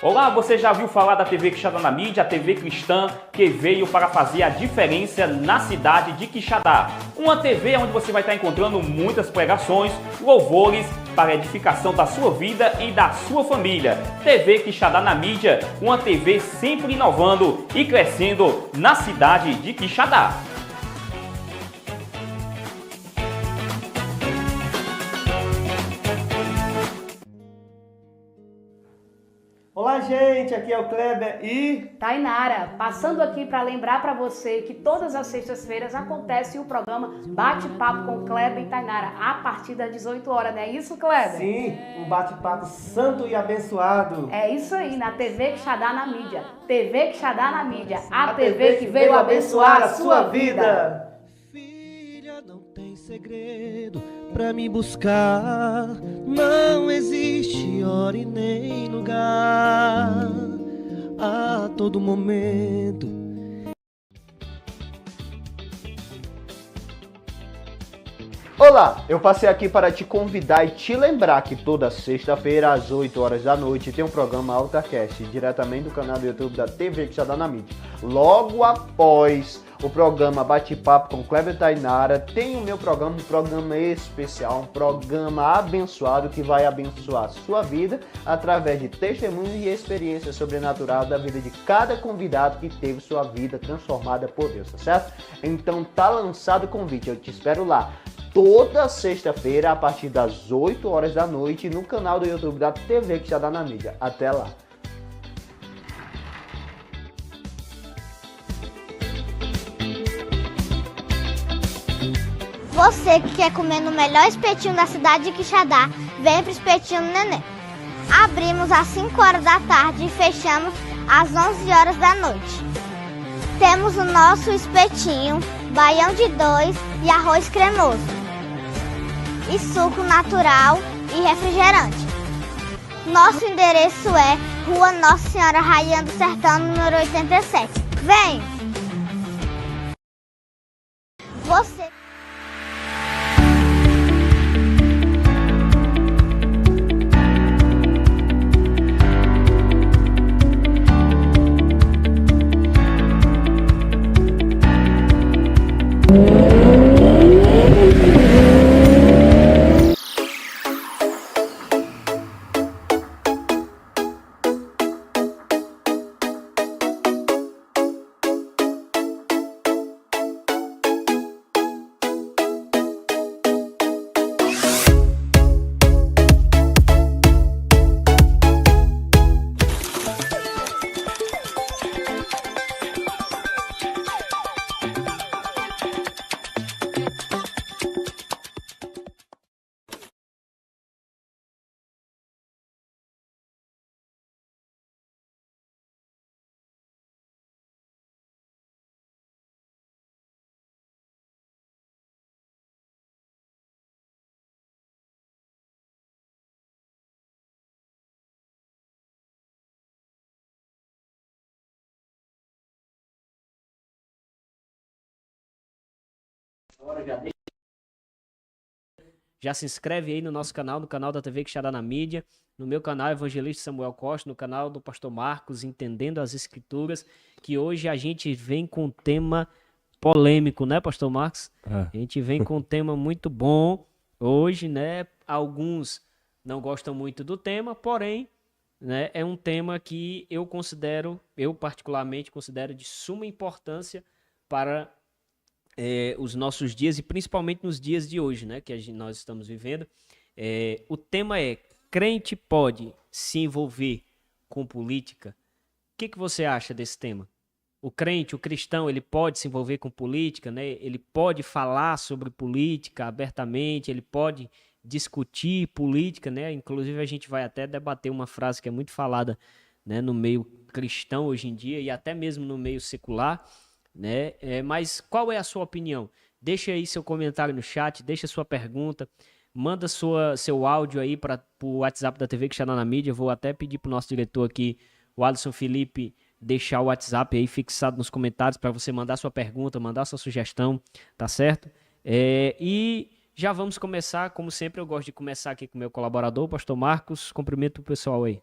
Olá, você já viu falar da TV Quixadá na mídia, a TV cristã que veio para fazer a diferença na cidade de Quixadá. Uma TV onde você vai estar encontrando muitas pregações, louvores para a edificação da sua vida e da sua família. TV Quixadá na mídia, uma TV sempre inovando e crescendo na cidade de Quixadá. Olá, gente, aqui é o Kleber e Tainara, passando aqui para lembrar para você que todas as sextas-feiras acontece o programa Bate-Papo com Kleber e Tainara, a partir das 18 horas, não é isso, Kleber? sim, um bate-papo santo e abençoado. É isso aí, na TV Quixadá na mídia. TV Quixadá na mídia, a TV que veio abençoar a sua vida. Filha, não tem segredo pra me buscar, não existe hora e nem lugar, a todo momento. Olá, eu passei aqui para te convidar e te lembrar que toda sexta-feira às 8 horas da noite tem um programa AltaCast, diretamente do canal do YouTube da TV Quixadá na mídia. Logo após o programa Bate-Papo com Kleber e Tainara, tem o meu programa, um programa especial, um programa abençoado que vai abençoar a sua vida através de testemunhos e experiências sobrenaturais da vida de cada convidado que teve sua vida transformada por Deus, tá certo? Então tá lançado o convite, eu te espero lá. Toda sexta-feira, a partir das 8 horas da noite, no canal do YouTube da TV Quixadá na mídia. Até lá! Você que quer comer no melhor espetinho da cidade de Quixadá, vem pro Espetinho do Neném. Abrimos às 5 horas da tarde e fechamos às 11 horas da noite. Temos o nosso espetinho, baião de 2 e arroz cremoso. E suco natural e refrigerante. Nosso endereço é Rua Nossa Senhora Rainha do Sertão, número 87. Vem! Você... Já se inscreve aí no nosso canal, no canal da TV Quixadá na mídia, no meu canal Evangelista Samuel Costa, no canal do Pastor Marcos, Entendendo as Escrituras, que hoje a gente vem com um tema polêmico, né, Pastor Marcos? A gente vem com um tema muito bom hoje, né? Alguns não gostam muito do tema, porém, né, é um tema que eu particularmente considero de suma importância para os nossos dias e principalmente nos dias de hoje, né, que nós estamos vivendo. O tema é: crente pode se envolver com política? O que você acha desse tema? O crente, o cristão, ele pode se envolver com política, né? Ele pode falar sobre política abertamente, ele pode discutir política, né? Inclusive a gente vai até debater uma frase que é muito falada, né, no meio cristão hoje em dia e até mesmo no meio secular, né? Mas qual é a sua opinião? Deixa aí seu comentário no chat, deixa sua pergunta, manda seu áudio aí para o WhatsApp da TV Quixadá na mídia. Eu vou até pedir para o nosso diretor aqui, o Alisson Felipe, deixar o WhatsApp aí fixado nos comentários para você mandar sua pergunta, mandar sua sugestão, tá certo? E já vamos começar, como sempre eu gosto de começar aqui com o meu colaborador, o pastor Marcos. Cumprimento o pessoal aí.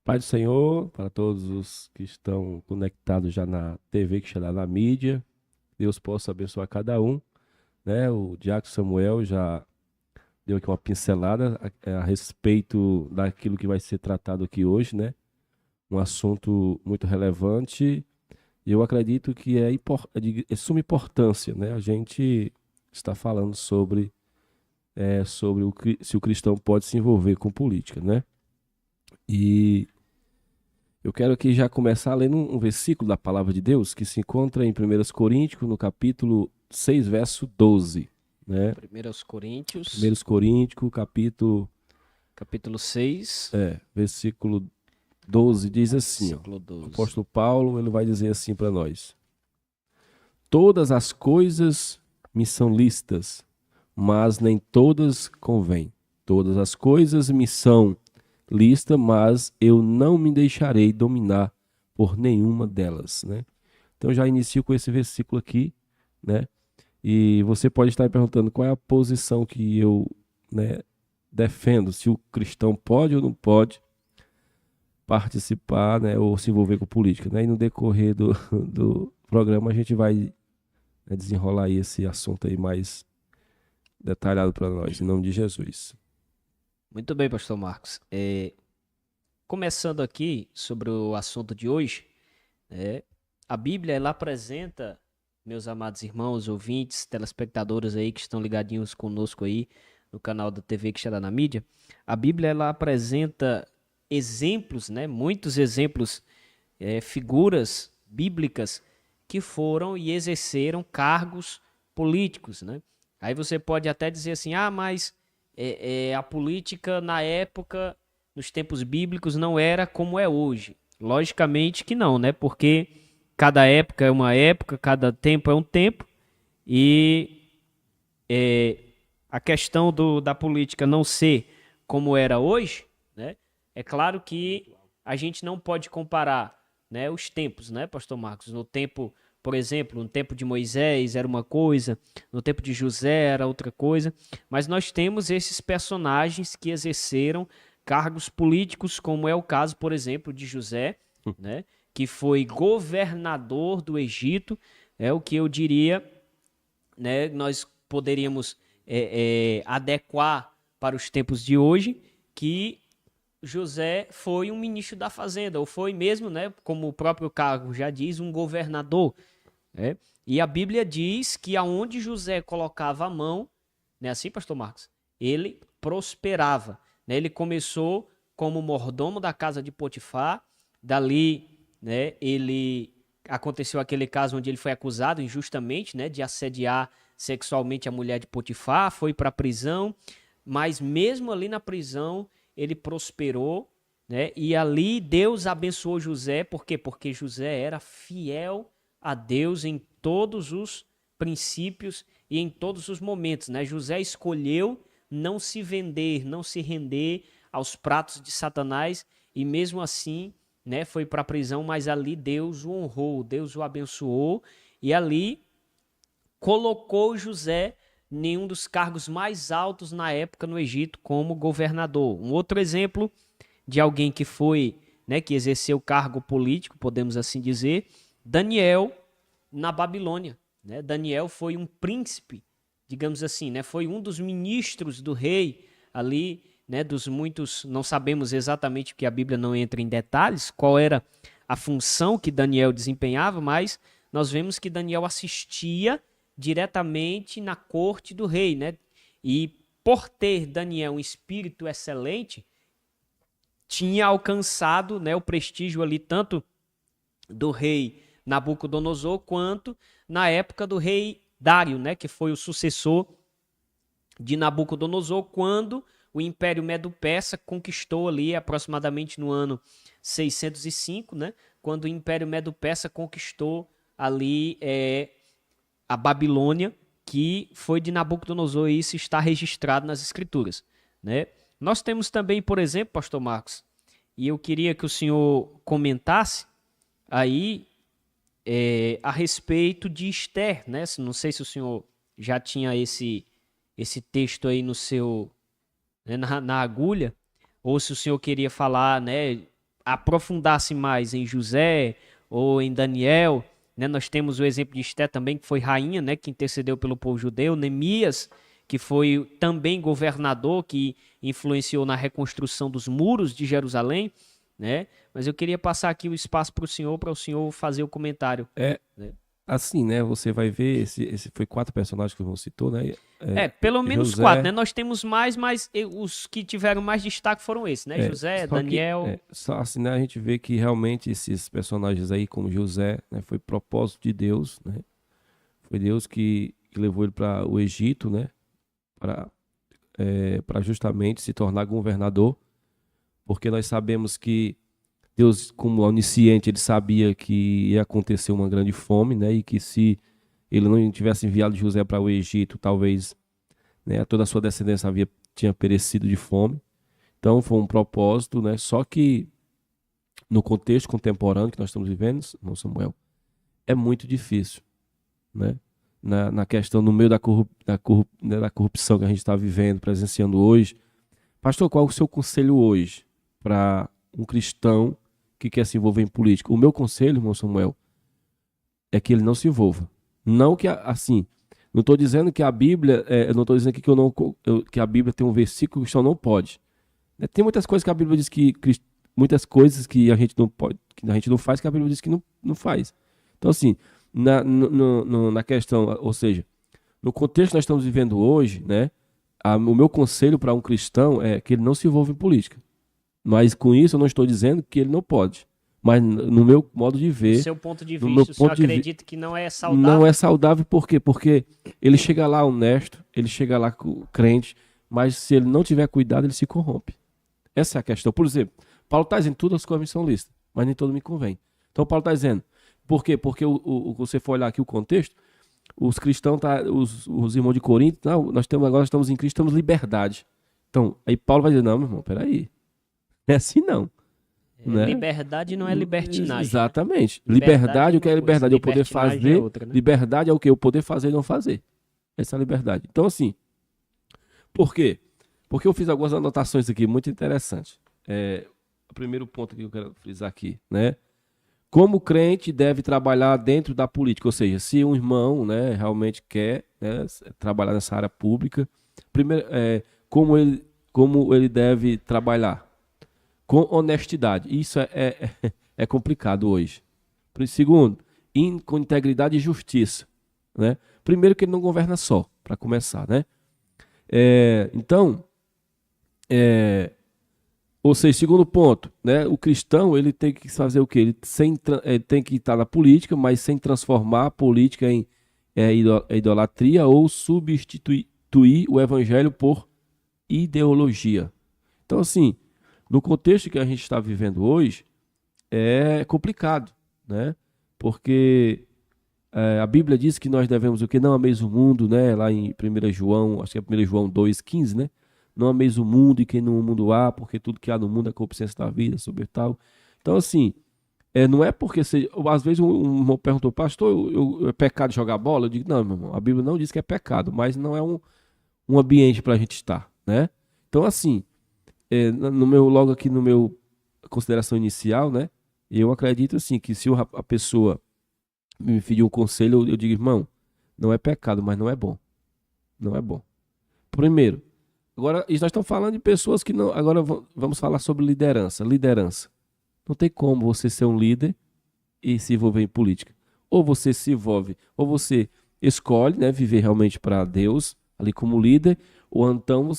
Pai do Senhor, para todos os que estão conectados já na TV Quixadá na mídia, Deus possa abençoar cada um, né? O Diácono Samuel já deu aqui uma pincelada a respeito daquilo que vai ser tratado aqui hoje, né? Um assunto muito relevante. E eu acredito que é de suma importância, né? A gente está falando sobre se o cristão pode se envolver com política, né? E eu quero aqui já começar lendo um versículo da Palavra de Deus que se encontra em 1 Coríntios, no capítulo 6, verso 12. Né? 1 Coríntios. 1 Coríntios, capítulo 6. Versículo 12 diz assim, Versículo 12. O apóstolo Paulo ele vai dizer assim para nós: todas as coisas me são lícitas, mas nem todas convêm. Todas as coisas me são lícitas, mas eu não me deixarei dominar por nenhuma delas, né? Então já inicio com esse versículo aqui, né? E você pode estar me perguntando qual é a posição que eu, né, defendo, se o cristão pode ou não pode participar, né, ou se envolver com política, né? E no decorrer do programa a gente vai, né, desenrolar aí esse assunto aí mais detalhado para nós, em nome de Jesus. Muito bem, pastor Marcos. Começando aqui sobre o assunto de hoje, a Bíblia ela apresenta, meus amados irmãos, ouvintes, telespectadores aí que estão ligadinhos conosco aí no canal da TV Quixadá na mídia, a Bíblia ela apresenta exemplos, né, muitos exemplos, figuras bíblicas que foram e exerceram cargos políticos, né? Aí você pode até dizer assim, mas a política na época, nos tempos bíblicos, não era como é hoje. Logicamente que não, né? Porque cada época é uma época, cada tempo é um tempo, e a questão da política não ser como era hoje, né? É claro que a gente não pode comparar, né, os tempos, né, pastor Marcos? No tempo, por exemplo, no tempo de Moisés era uma coisa, no tempo de José era outra coisa, mas nós temos esses personagens que exerceram cargos políticos, como é o caso, por exemplo, de José, né, que foi governador do Egito, é o que eu diria, né, nós poderíamos adequar para os tempos de hoje, que José foi um ministro da fazenda, ou foi mesmo, né, como o próprio cargo já diz, um governador. Né? E a Bíblia diz que aonde José colocava a mão, não é assim, pastor Marcos? Ele prosperava. Né? Ele começou como mordomo da casa de Potifar, dali, né, aconteceu aquele caso onde ele foi acusado injustamente, né, de assediar sexualmente a mulher de Potifar, foi para a prisão, mas mesmo ali na prisão ele prosperou, né? E ali Deus abençoou José, por quê? Porque José era fiel a Deus em todos os princípios e em todos os momentos, né? José escolheu não se vender, não se render aos pratos de Satanás, e mesmo assim, né, foi para a prisão, mas ali Deus o honrou, Deus o abençoou, e ali colocou José em um dos cargos mais altos na época no Egito, como governador. Um outro exemplo de alguém que foi, né, que exerceu cargo político, podemos assim dizer, Daniel na Babilônia. Né? Daniel foi um príncipe, digamos assim, né? Foi um dos ministros do rei ali, né, dos muitos, não sabemos exatamente, porque a Bíblia não entra em detalhes, qual era a função que Daniel desempenhava, mas nós vemos que Daniel assistia diretamente na corte do rei, né? E por ter Daniel um espírito excelente, tinha alcançado, né, o prestígio ali tanto do rei Nabucodonosor quanto na época do rei Dário, né, que foi o sucessor de Nabucodonosor, quando o Império Medo-Persa conquistou ali aproximadamente no ano 605, né, quando o Império Medo-Persa conquistou ali a Babilônia, que foi de Nabucodonosor, e isso está registrado nas Escrituras. Né? Nós temos também, por exemplo, pastor Marcos, e eu queria que o senhor comentasse aí a respeito de Esther, né? Não sei se o senhor já tinha esse texto aí no seu, né, na agulha, ou se o senhor queria falar, né, aprofundasse mais em José ou em Daniel, né? Nós temos o exemplo de Esté também, que foi rainha, né? Que intercedeu pelo povo judeu. Neemias, que foi também governador, que influenciou na reconstrução dos muros de Jerusalém, né? Mas eu queria passar aqui o espaço para o senhor fazer o comentário. Assim, né? Você vai ver, esse foi 4 personagens que o João citou, né? Pelo menos José, 4, né? Nós temos mais, mas os que tiveram mais destaque foram esses, né? José, só Daniel. Só assim, né? A gente vê que realmente esses personagens aí, como José, né? Foi propósito de Deus, né? Foi Deus que levou ele para o Egito, né? Para justamente se tornar governador, porque nós sabemos que Deus, como onisciente, ele sabia que ia acontecer uma grande fome, né? E que se ele não tivesse enviado José para o Egito, talvez, né, toda a sua descendência tinha perecido de fome. Então foi um propósito, né? Só que no contexto contemporâneo que nós estamos vivendo, irmão Samuel, é muito difícil, né? Na questão, no meio da corrupção que a gente está vivendo, presenciando hoje. Pastor, qual é o seu conselho hoje para um cristão que quer se envolver em política? O meu conselho, irmão Samuel, é que ele não se envolva. Não que, assim, não estou dizendo que a Bíblia, eu não estou dizendo aqui que a Bíblia tem um versículo que o cristão não pode. Tem muitas coisas que a Bíblia diz muitas coisas que a gente não pode, que a gente não faz, que a Bíblia diz que não faz. Então, assim, na questão, ou seja, no contexto que nós estamos vivendo hoje, né, o meu conselho para um cristão é que ele não se envolva em política. Mas com isso eu não estou dizendo que ele não pode. Mas no meu modo de ver... Do seu ponto de vista, o senhor acredita que não é saudável? Não é saudável por quê? Porque ele chega lá honesto, ele chega lá crente, mas se ele não tiver cuidado, ele se corrompe. Essa é a questão. Por exemplo, Paulo está dizendo tudo as coisas são lícitas, mas nem todo me convém. Então Paulo está dizendo, por quê? Porque você for olhar aqui o contexto, os cristãos, os irmãos de Corinto, nós estamos em Cristo, temos liberdade. Então, aí Paulo vai dizer, não, meu irmão, peraí. É assim não. Né? Liberdade não é libertinagem. Exatamente. Liberdade, o que é liberdade? É o poder fazer. outra, né? Liberdade é o que? O poder fazer e não fazer. Essa é a liberdade. Então, assim, por quê? Porque eu fiz algumas anotações aqui muito interessantes. O primeiro ponto que eu quero frisar aqui, né? Como o crente deve trabalhar dentro da política, ou seja, se um irmão, né, realmente quer, né, trabalhar nessa área pública, primeiro, como ele deve trabalhar com honestidade. Isso é complicado hoje. Segundo, com integridade e justiça, né? Primeiro que ele não governa só, para começar, né? Ou seja, segundo ponto, né? O cristão ele tem que fazer o quê? Ele tem que estar na política, mas sem transformar a política em idolatria ou substituir o evangelho por ideologia. Então, assim, no contexto que a gente está vivendo hoje, é complicado, né? Porque a Bíblia diz que nós devemos o quê? Não ameis o mundo, né? Lá em 1 João, acho que é 1 João 2,15, né? Não ameis o mundo e quem no mundo há, porque tudo que há no mundo é corrupção da vida, sobre tal. Então, assim, não é porque... às vezes um irmão perguntou, pastor, é pecado jogar bola? Eu digo, não, meu irmão, a Bíblia não diz que é pecado, mas não é um ambiente para a gente estar, né? Então, assim, logo aqui no meu consideração inicial, né? Eu acredito, assim, que se a pessoa me pedir um conselho, eu digo, irmão, não é pecado, mas não é bom. Não é bom. Primeiro, agora, nós estamos falando de pessoas que não... Agora vamos falar sobre liderança. Liderança. Não tem como você ser um líder e se envolver em política. Ou você se envolve, ou você escolhe, né, viver realmente para Deus, ali como líder, ou então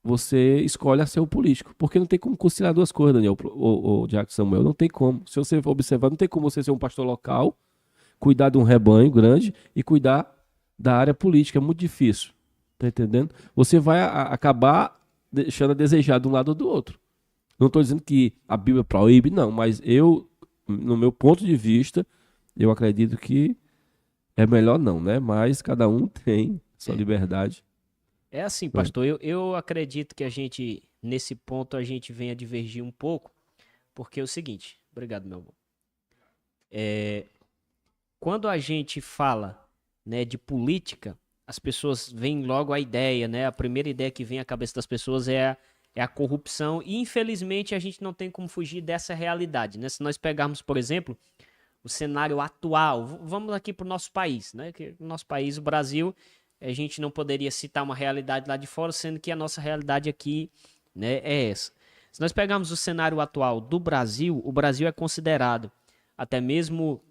você escolhe a ser um político. Porque não tem como conciliar duas coisas, Daniel, ou Diácono Samuel. Não tem como. Se você observar, não tem como você ser um pastor local, cuidar de um rebanho grande e cuidar da área política. É muito difícil. Tá entendendo? Você vai acabar deixando a desejar de um lado ou do outro. Não estou dizendo que a Bíblia proíbe, não. Mas no meu ponto de vista, eu acredito que é melhor não, né? Mas cada um tem sua liberdade. É assim, pastor, eu acredito que nesse ponto, a gente venha divergir um pouco, porque é o seguinte, obrigado, meu irmão. Quando a gente fala, né, de política, as pessoas veem logo a ideia, né? A primeira ideia que vem à cabeça das pessoas é é a corrupção, e infelizmente a gente não tem como fugir dessa realidade, né? Se nós pegarmos, por exemplo, o cenário atual, vamos aqui para o nosso país, né? Que o nosso país, o Brasil, a gente não poderia citar uma realidade lá de fora, sendo que a nossa realidade aqui, né, é essa. Se nós pegarmos o cenário atual do Brasil, o Brasil é considerado, até mesmo,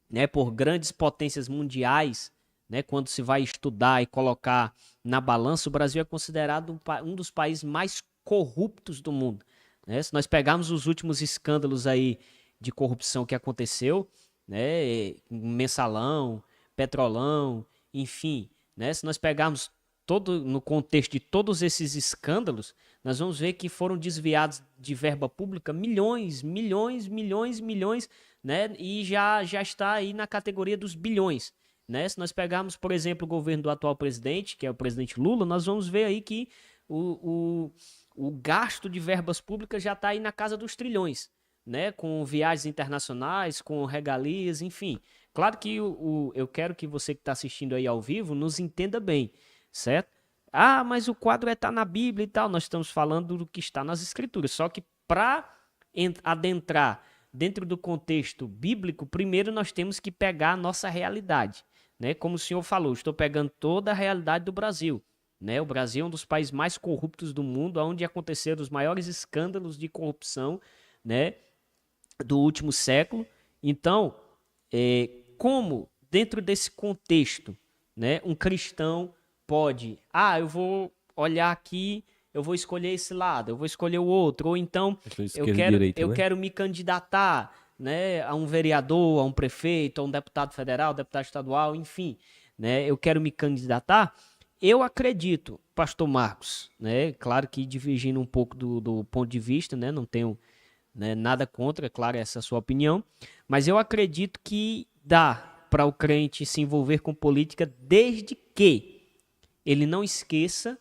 né, por grandes potências mundiais, né, quando se vai estudar e colocar na balança, o Brasil é considerado um dos países mais corruptos do mundo, né? Se nós pegarmos os últimos escândalos aí de corrupção que aconteceu, né, Mensalão, Petrolão, enfim, né, se nós pegarmos no contexto de todos esses escândalos, nós vamos ver que foram desviados de verba pública milhões, né, e já está aí na categoria dos bilhões, né? Se nós pegarmos, por exemplo, o governo do atual presidente, que é o presidente Lula, nós vamos ver aí que o gasto de verbas públicas já está aí na casa dos trilhões, né? Com viagens internacionais, com regalias, enfim. Claro que eu quero que você que está assistindo aí ao vivo nos entenda bem, certo? Ah, mas o quadro está na Bíblia e tal. Nós estamos falando do que está nas Escrituras. Só que para adentrar dentro do contexto bíblico, primeiro nós temos que pegar a nossa realidade, né? Como o senhor falou, estou pegando toda a realidade do Brasil, né? O Brasil é um dos países mais corruptos do mundo, onde aconteceram os maiores escândalos de corrupção, né, do último século. Então, como dentro desse contexto, né, um cristão pode, eu vou olhar aqui, eu vou escolher esse lado, eu vou escolher o outro, ou então eu quero me candidatar, né, a um vereador, a um prefeito, a um deputado federal, deputado estadual, enfim, né, eu quero me candidatar. Eu acredito, pastor Marcos, né, claro que divergindo um pouco do ponto de vista, né, não tenho, né, nada contra, claro, essa é a sua opinião, mas eu acredito que dá para o crente se envolver com política desde que ele não esqueça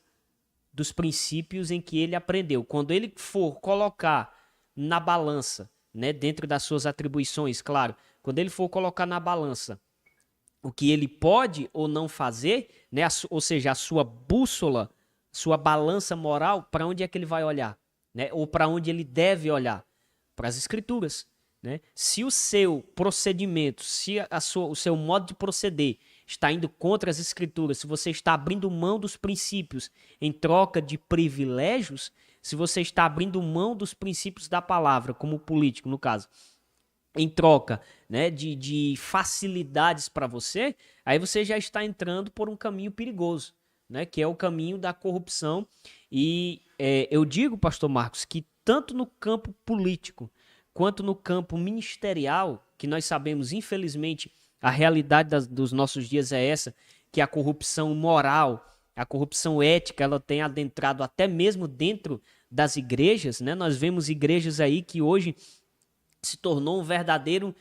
dos princípios em que ele aprendeu. Quando ele for colocar na balança, né, dentro das suas atribuições, claro, quando ele for colocar na balança o que ele pode ou não fazer, né, ou seja, a sua bússola, sua balança moral, para onde é que ele vai olhar, né, ou para onde ele deve olhar? Para as Escrituras, né? Se o seu procedimento, se o seu modo de proceder está indo contra as Escrituras, se você está abrindo mão dos princípios em troca de privilégios, se você está abrindo mão dos princípios da palavra, como político, no caso, em troca, né, de facilidades para você, aí você já está entrando por um caminho perigoso, né, que é o caminho da corrupção. E eu digo, pastor Marcos, que tanto no campo político quanto no campo ministerial, que nós sabemos, infelizmente, a realidade dos nossos dias é essa, que a corrupção moral, a corrupção ética, ela tem adentrado até mesmo dentro das igrejas, né? Nós vemos igrejas aí que hoje se tornou um verdadeiro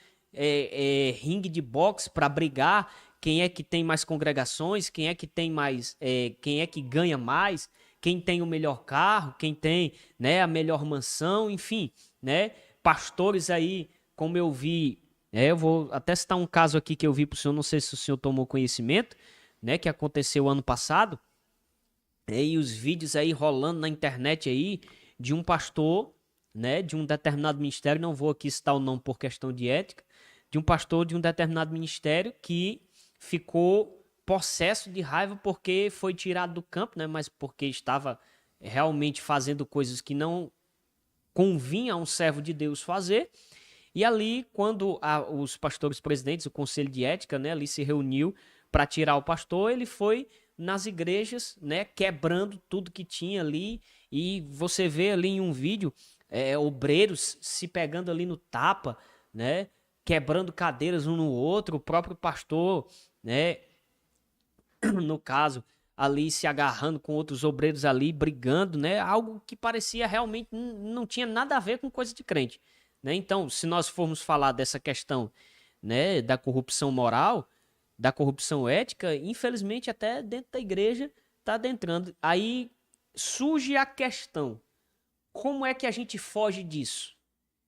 ringue de boxe para brigar quem é que tem mais congregações, quem é que tem mais, quem é que ganha mais, quem tem o melhor carro, quem tem, né, a melhor mansão, enfim, né? Pastores aí, como eu vi, eu vou até citar um caso aqui que eu vi para o senhor, não sei se o senhor tomou conhecimento, né, que aconteceu ano passado, e os vídeos aí rolando na internet aí de um pastor, né, de um determinado ministério, não vou aqui citar o nome por questão de ética, de um pastor de um determinado ministério que ficou possesso de raiva porque foi tirado do campo, né, mas porque estava realmente fazendo coisas que não convinha a um servo de Deus fazer. E ali, quando os pastores presidentes, o conselho de ética, né, ali se reuniu para tirar o pastor, ele foi nas igrejas, né, quebrando tudo que tinha ali, e você vê ali em um vídeo obreiros se pegando ali no tapa, né, quebrando cadeiras um no outro, o próprio pastor, né, no caso, ali se agarrando com outros obreiros ali, brigando, né, algo que parecia realmente não tinha nada a ver com coisa de crente, né? Então, se nós formos falar dessa questão, né, da corrupção moral, da corrupção ética, infelizmente até dentro da igreja está adentrando. Aí surge a questão, como é que a gente foge disso,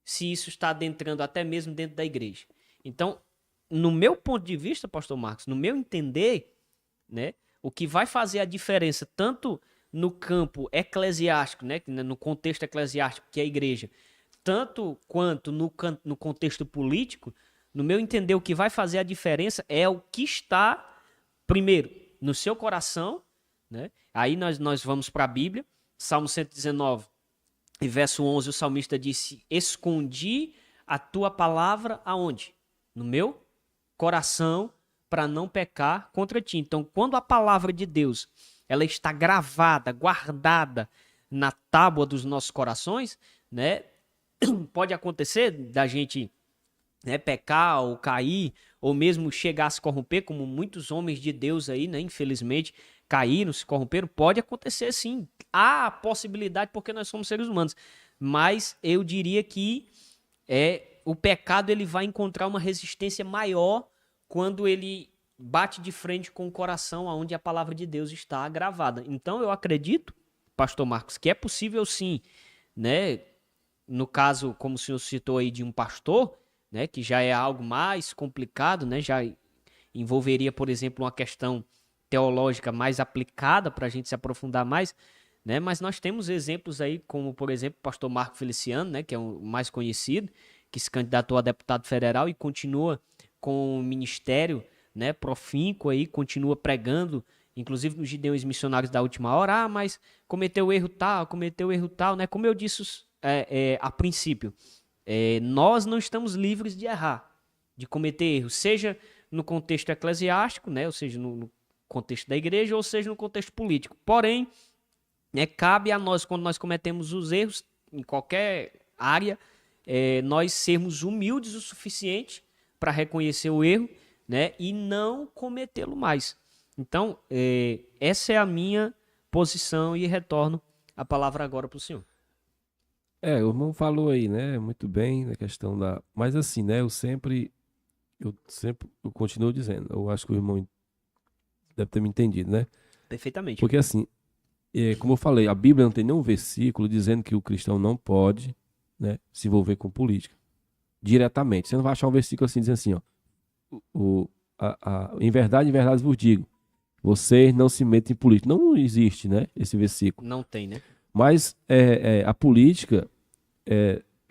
se isso está adentrando até mesmo dentro da igreja? Então, no meu ponto de vista, pastor Marcos, no meu entender, né, o que vai fazer a diferença tanto no campo eclesiástico, né, no contexto eclesiástico, que é a igreja, tanto quanto no contexto político, no meu entender, o que vai fazer a diferença é o que está, primeiro, no seu coração, né? Aí nós vamos para a Bíblia, Salmo 119, e verso 11, o salmista disse: escondi a tua palavra aonde? No meu coração, para não pecar contra ti. Então, quando a palavra de Deus ela está gravada, guardada na tábua dos nossos corações, né? Pode acontecer da gente, né, pecar ou cair, ou mesmo chegar a se corromper, como muitos homens de Deus aí, né, infelizmente, caíram, se corromperam. Pode acontecer sim. Há possibilidade porque nós somos seres humanos. Mas eu diria que o pecado ele vai encontrar uma resistência maior quando ele bate de frente com o coração onde a palavra de Deus está gravada. Então eu acredito, pastor Marcos, que é possível sim, né? No caso, como o senhor citou aí de um pastor, né, que já é algo mais complicado, né, já envolveria, por exemplo, uma questão teológica mais aplicada para a gente se aprofundar mais, né, mas nós temos exemplos aí, como, por exemplo, o pastor Marco Feliciano, né, que é o mais conhecido, que se candidatou a deputado federal e continua com o ministério, né, profíncuo aí, continua pregando, inclusive nos Gideões Missionários da Última Hora, mas cometeu erro tal, né, como eu disse a princípio, nós não estamos livres de errar, de cometer erros, seja no contexto eclesiástico, né, ou seja, no contexto da igreja, ou seja, no contexto político. Porém, cabe a nós, quando nós cometemos os erros, em qualquer área, nós sermos humildes o suficiente para reconhecer o erro, né, e não cometê-lo mais. Então, essa é a minha posição e retorno a palavra agora para o senhor. O irmão falou aí, né, muito bem na questão da... Mas assim, né, eu continuo dizendo, eu acho que o irmão deve ter me entendido, né? Perfeitamente. Porque assim, como eu falei, a Bíblia não tem nenhum versículo dizendo que o cristão não pode, né, se envolver com política diretamente. Você não vai achar um versículo assim, dizendo assim, ó, em verdade vos digo, vocês não se metem em política. Não existe, né, esse versículo. Não tem, né? Mas a política,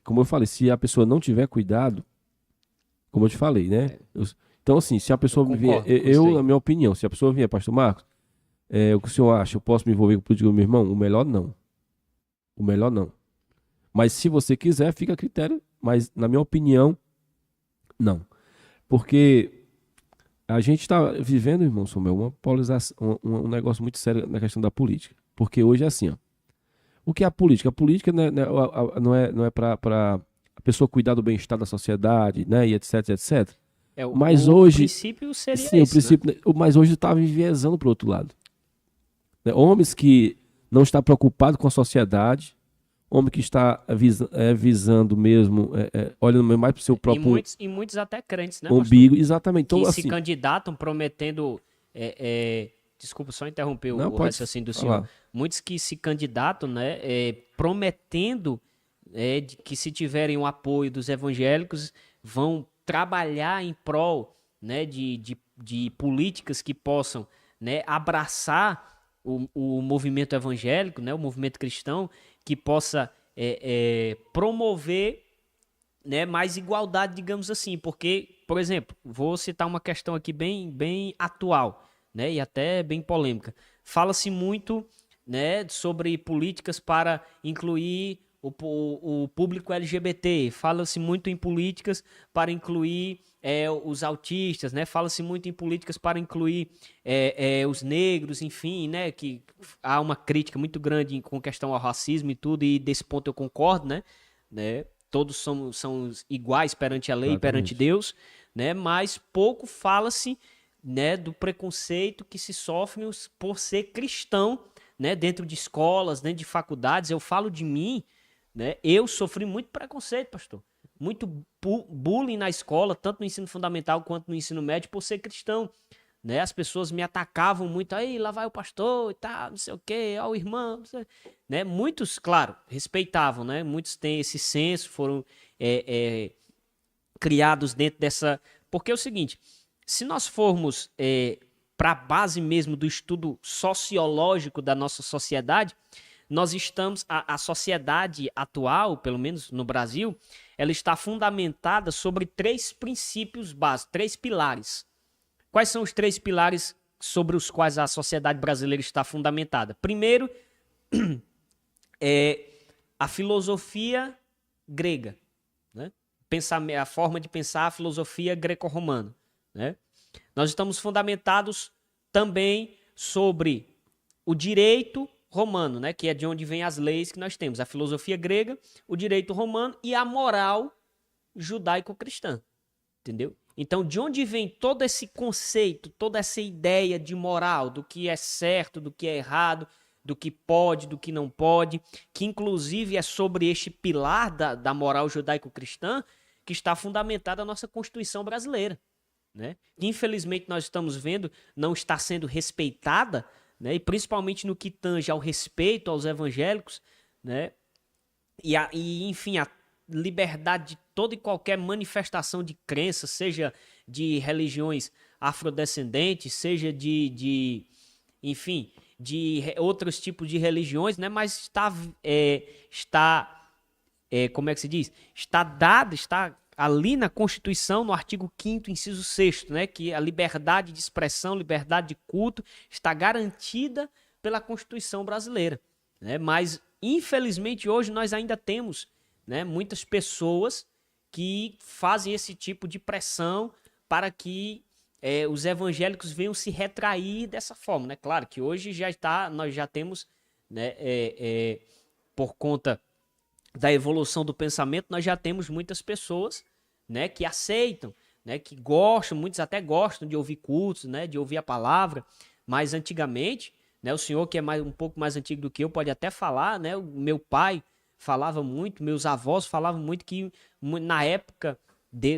como eu falei, se a pessoa não tiver cuidado, como eu te falei, né? Então, assim, se a pessoa vier, na minha opinião, se a pessoa vier, pastor Marcos, o que o senhor acha? Eu posso me envolver com política, meu irmão? O melhor não. O melhor não. Mas se você quiser, fica a critério. Mas, na minha opinião, não. Porque a gente está vivendo, irmão Samuel, uma polarização, um negócio muito sério na questão da política. Porque hoje é assim, ó. O que é a política? A política não é para a pessoa cuidar do bem-estar da sociedade, né, e etc, etc. Mas hoje, o princípio seria sim, esse, o princípio, né? Mas hoje está enviesando para o outro lado. Né? Homens que não estão preocupados com a sociedade, homem que está visando mesmo, olhando mais para o seu próprio E muitos até crentes, né, umbigo. pastor? Exatamente. Então, que assim, se candidatam prometendo... Desculpa só interromper o raciocínio do senhor. Muitos que se candidatam, né, prometendo que se tiverem o apoio dos evangélicos, vão trabalhar em prol, né, de políticas que possam, né, abraçar o movimento evangélico, né, o movimento cristão, que possa promover, né, mais igualdade, digamos assim. Porque, por exemplo, vou citar uma questão aqui bem atual, né, e até bem polêmica. Fala-se muito, né, sobre políticas para incluir o público LGBT, fala-se muito em políticas para incluir os autistas, né, fala-se muito em políticas para incluir os negros, enfim, né, que há uma crítica muito grande com questão ao racismo e tudo, e desse ponto eu concordo, né, todos são iguais perante a lei e perante Deus, né, mas pouco fala-se, né, do preconceito que se sofre por ser cristão, né, dentro de escolas, dentro de faculdades. Eu falo de mim, né, eu sofri muito preconceito, pastor, muito bullying na escola, tanto no ensino fundamental quanto no ensino médio, por ser cristão, né, as pessoas me atacavam muito, aí lá vai o pastor e tal, não sei o quê, ó o irmão, né, muitos, claro, respeitavam, né, muitos têm esse senso, foram criados dentro dessa, porque é o seguinte, se nós formos para a base mesmo do estudo sociológico da nossa sociedade, nós estamos, a sociedade atual, pelo menos no Brasil, ela está fundamentada sobre 3 princípios básicos, 3 pilares. Quais são os 3 pilares sobre os quais a sociedade brasileira está fundamentada? Primeiro, é a filosofia grega, né? A forma de pensar a filosofia greco-romana, né? Nós estamos fundamentados também sobre o direito romano, né? Que é de onde vêm as leis que nós temos, a filosofia grega, o direito romano e a moral judaico-cristã, entendeu? Então, de onde vem todo esse conceito, toda essa ideia de moral, do que é certo, do que é errado, do que pode, do que não pode, que inclusive é sobre este pilar da moral judaico-cristã que está fundamentada a nossa Constituição brasileira, né? Que infelizmente nós estamos vendo não está sendo respeitada, né? E principalmente no que tange ao respeito aos evangélicos, né? Enfim, a liberdade de toda e qualquer manifestação de crença, seja de religiões afrodescendentes, seja enfim, de outros tipos de religiões, né? Mas como é que se diz? Está ali na Constituição, no artigo 5º, inciso 6º, né? Que a liberdade de expressão, liberdade de culto está garantida pela Constituição brasileira, né? Mas, infelizmente, hoje nós ainda temos, né, muitas pessoas que fazem esse tipo de pressão para que os evangélicos venham se retrair dessa forma, né? Claro que hoje nós já temos, né, por conta da evolução do pensamento, nós já temos muitas pessoas, né, que aceitam, né, que gostam, muitos até gostam de ouvir cultos, né, de ouvir a palavra, mas antigamente, né, o senhor que é um pouco mais antigo do que eu pode até falar, né, o meu pai falava muito, meus avós falavam muito que na época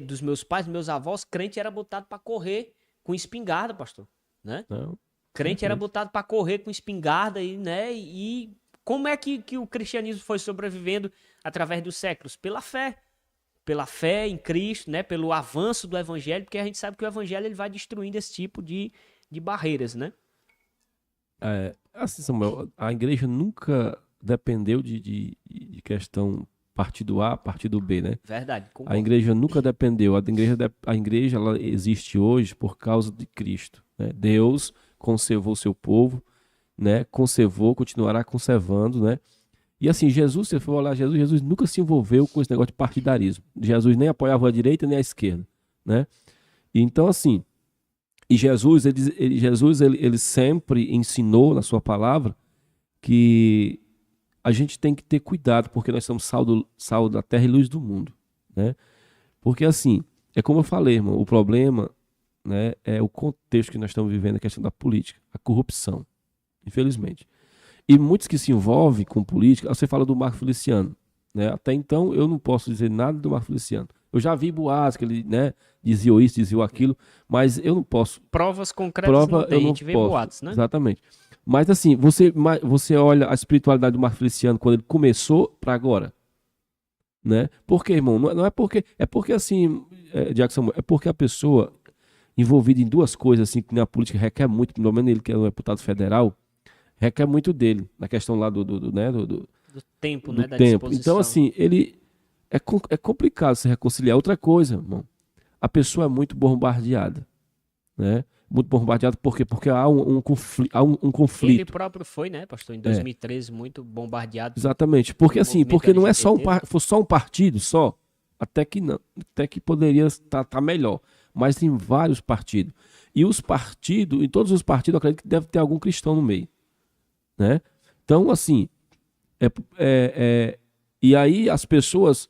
dos meus pais, meus avós, crente era botado para correr com espingarda, pastor, né? Não. Crente era botado para correr com espingarda né? E como é que o cristianismo foi sobrevivendo através dos séculos? Pela fé em Cristo, né? Pelo avanço do evangelho, porque a gente sabe que o evangelho ele vai destruindo esse tipo de barreiras, né? Assim, Samuel, a igreja nunca dependeu de questão partido A, partido B, né? Verdade. A igreja nunca dependeu. A igreja ela existe hoje por causa de Cristo, né? Deus conservou seu povo, né? Conservou, continuará conservando, né? E assim, Jesus, se você for olhar Jesus nunca se envolveu com esse negócio de partidarismo. Jesus nem apoiava a direita nem a esquerda, né? Então, assim, e Jesus ele sempre ensinou na sua palavra que a gente tem que ter cuidado, porque nós somos sal da terra e luz do mundo, né? Porque assim, é como eu falei, irmão, o problema, né, é o contexto que nós estamos vivendo, a questão da política, a corrupção, infelizmente. E muitos que se envolvem com política, você fala do Marco Feliciano, né? Até então eu não posso dizer nada do Marco Feliciano. Eu já vi boatos que ele, né, dizia isso, dizia aquilo, mas eu não posso. Provas concretas não tem, a gente vê boatos, né? Exatamente. Mas assim, você olha a espiritualidade do Marco Feliciano quando ele começou para agora, né? Por quê, irmão? Não é porque, é porque assim, Diácono Samuel, é porque a pessoa envolvida em duas coisas assim que na política requer muito, pelo menos ele que é um deputado federal, requer muito dele, na questão lá do tempo, do né, da tempo. disposição. Então assim, ele é complicado se reconciliar. Outra coisa, irmão, a pessoa é muito bombardeada, né? Muito bombardeado, por quê? Porque há um conflito. Ele próprio foi, né, pastor, em 2013, muito bombardeado. Exatamente, porque assim, porque não é só fosse só um partido, só, até que não, até que poderia estar melhor, mas tem vários partidos. E os partidos, em todos os partidos, eu acredito que deve ter algum cristão no meio, né? Então, assim, e aí as pessoas,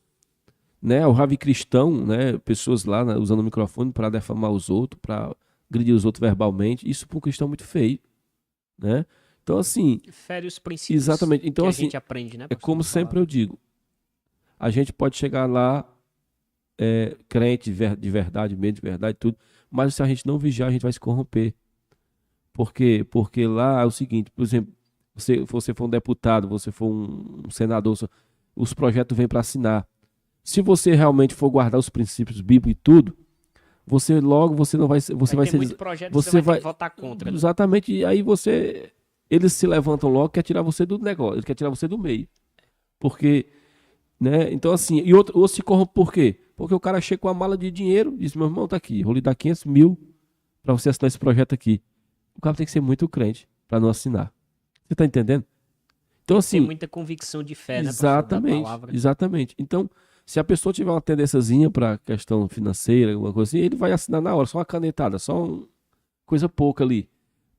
né, o ravi cristão, né, pessoas lá, né, usando o microfone para defamar os outros, para agredir os outros verbalmente, isso para um cristão é muito feio, né? Então, assim... Fere os princípios exatamente. Então, que assim, a gente aprende, né? É como sempre eu digo, a gente pode chegar lá, crente de verdade, meio de verdade, tudo, mas se a gente não vigiar, a gente vai se corromper. Por quê? Porque lá é o seguinte, por exemplo, você for um deputado, você for um senador, os projetos vêm para assinar. Se você realmente for guardar os princípios bíblicos e tudo, você não vai ser, você vai ter ser, muitos projetos que você você vai ter que votar contra. Né? exatamente, e aí eles se levantam logo, quer tirar você do negócio, ele quer tirar você do meio. Porque, né, então assim, e outro se corrompe por quê? Porque o cara chega com uma mala de dinheiro, diz, meu irmão, tá aqui, vou lhe dar 500 mil pra você assinar esse projeto aqui. O cara tem que ser muito crente pra não assinar. Você tá entendendo? Então assim... Tem muita convicção de fé, né? Pastor, da palavra. Exatamente. Então, se a pessoa tiver uma tendênciazinha pra questão financeira, alguma coisa assim, ele vai assinar na hora, só uma canetada, coisa pouca ali.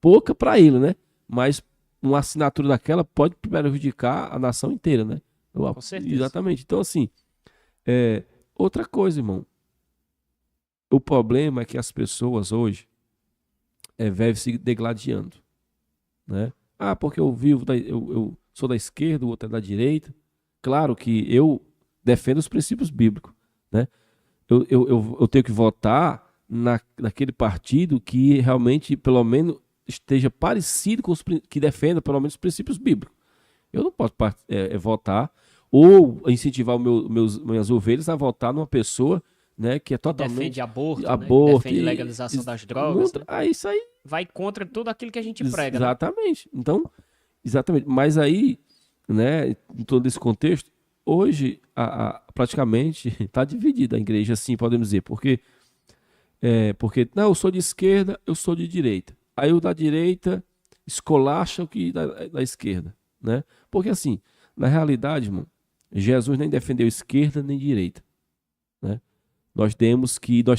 Pouca pra ele, né? Mas uma assinatura daquela pode prejudicar a nação inteira, né? Com certeza. Exatamente. Então, assim, outra coisa, irmão. O problema é que as pessoas hoje vivem se degladiando, né? Ah, porque eu sou da esquerda, o outro é da direita. Claro que eu defendo os princípios bíblicos, né? Eu tenho que votar naquele partido que realmente, pelo menos, esteja parecido com que defenda, pelo menos, os princípios bíblicos. Eu não posso votar ou incentivar minhas ovelhas a votar numa pessoa, né, que é totalmente... Defende aborto, né? Defende legalização das drogas. Né? Isso aí... Vai contra tudo aquilo que a gente prega. Exatamente. Né? Então, exatamente. Mas aí, né, em todo esse contexto, hoje, praticamente, está dividida a igreja, assim, podemos dizer. Porque, não, eu sou de esquerda, eu sou de direita. Aí o da direita esculacha o que da esquerda, né? Porque, assim, na realidade, irmão, Jesus nem defendeu esquerda nem direita, né? Nós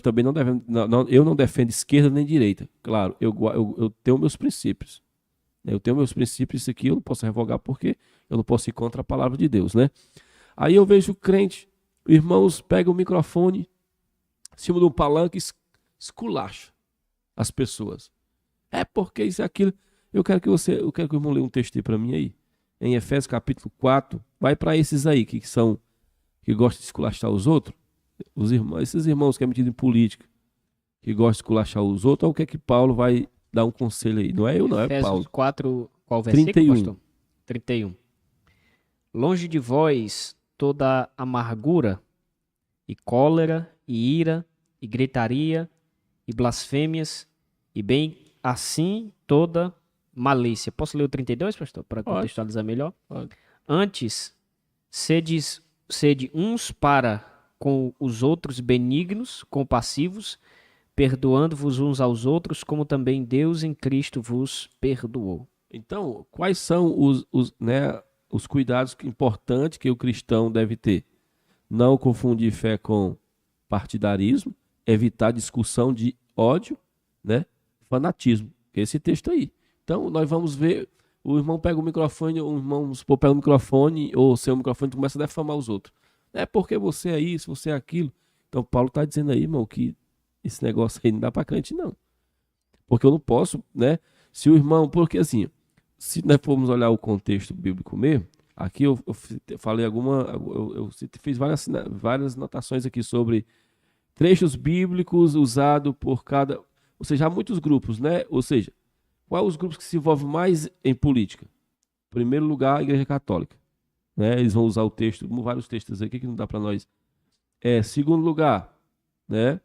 também não devemos, eu não defendo esquerda nem direita. Claro, eu tenho meus princípios. Eu tenho meus princípios, isso aqui eu não posso revogar porque eu não posso ir contra a palavra de Deus, né? Aí eu vejo crente, irmãos pegam o microfone, em cima de um palanque, esculacha as pessoas. Porque isso é aquilo. Eu quero que o irmão leia um texto aí para mim aí. Em Efésios capítulo 4, vai para esses aí que gostam de esculachar os outros. Esses irmãos que é metido em política, que gostam de esculachar os outros, olha o que é que Paulo vai dar um conselho aí. Não é eu, não, é Paulo. Efésios 4, qual versículo, 31. pastor? 31. Longe de vós toda amargura, e cólera, e ira, e gritaria, e blasfêmias, e bem assim toda malícia. Posso ler o 32, pastor, para contextualizar melhor? Pode. Antes, sede uns para com os outros benignos, compassivos, perdoando-vos uns aos outros, como também Deus em Cristo vos perdoou. Então, quais são os cuidados importantes que o cristão deve ter? Não confundir fé com partidarismo, evitar discussão de ódio, né? Fanatismo, que é esse texto aí. Então, nós vamos ver, o irmão pega o microfone, pega o microfone, ou seu microfone, e começa a defamar os outros. É porque você é isso, você é aquilo. Então, Paulo está dizendo aí, irmão, que esse negócio aí não dá para crente, não. Porque eu não posso, né? Se o irmão, porque assim, se nós formos olhar o contexto bíblico mesmo, aqui eu falei eu fiz várias anotações aqui sobre trechos bíblicos usados por cada, ou seja, há muitos grupos, né? Ou seja, quais os grupos que se envolvem mais em política? Em primeiro lugar, a Igreja Católica, né? Eles vão usar o texto, vários textos aqui que não dá para nós. Segundo lugar, né?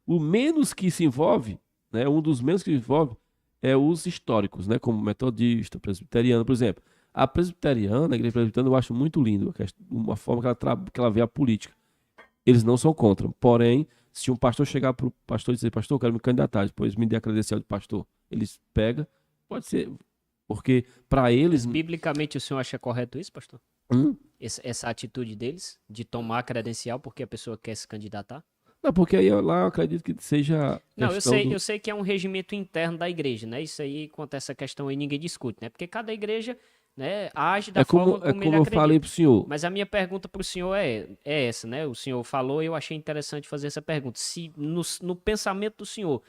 O menos que se envolve, né? Um dos menos que se envolve é os históricos, né? Como metodista, presbiteriano, por exemplo. A presbiteriana, a igreja presbiteriana, eu acho muito lindo, uma forma que ela vê a política. Eles não são contra. Porém, se um pastor chegar para o pastor e dizer, pastor, eu quero me candidatar, depois me dê a credencial de pastor, eles pegam, pode ser, porque para eles... Mas, biblicamente, o senhor acha correto isso, pastor? Essa atitude deles, de tomar a credencial porque a pessoa quer se candidatar? Não, porque aí lá eu acredito que seja... Não, eu sei que é um regimento interno da igreja, né? Isso aí, quanto a essa questão aí, ninguém discute, né? Porque cada igreja, né, age da forma como ele acredita. Eu falei pro senhor. Mas a minha pergunta pro senhor é essa, né? O senhor falou e eu achei interessante fazer essa pergunta. Se no pensamento do senhor,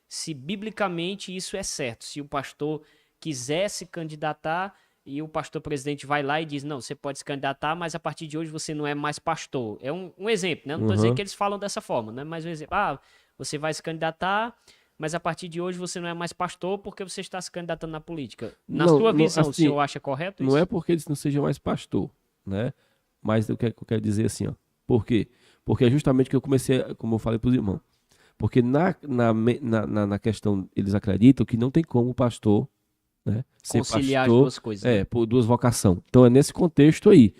se biblicamente isso é certo, se o pastor quiser se candidatar e o pastor presidente vai lá e diz, não, você pode se candidatar, mas a partir de hoje você não é mais pastor. É um exemplo, né? Não estou dizendo que eles falam dessa forma, né? Mas um exemplo, você vai se candidatar, mas a partir de hoje você não é mais pastor porque você está se candidatando na política. Na sua visão, assim, o senhor acha correto isso? Não é porque eles não sejam mais pastor, né? Mas o que eu quero dizer assim, ó. Por quê? Porque é justamente que eu comecei, como eu falei para os irmãos. Porque na questão, eles acreditam que não tem como o pastor, né, ser Conciliar pastor, as duas coisas. Né? por duas vocações. Então é nesse contexto aí.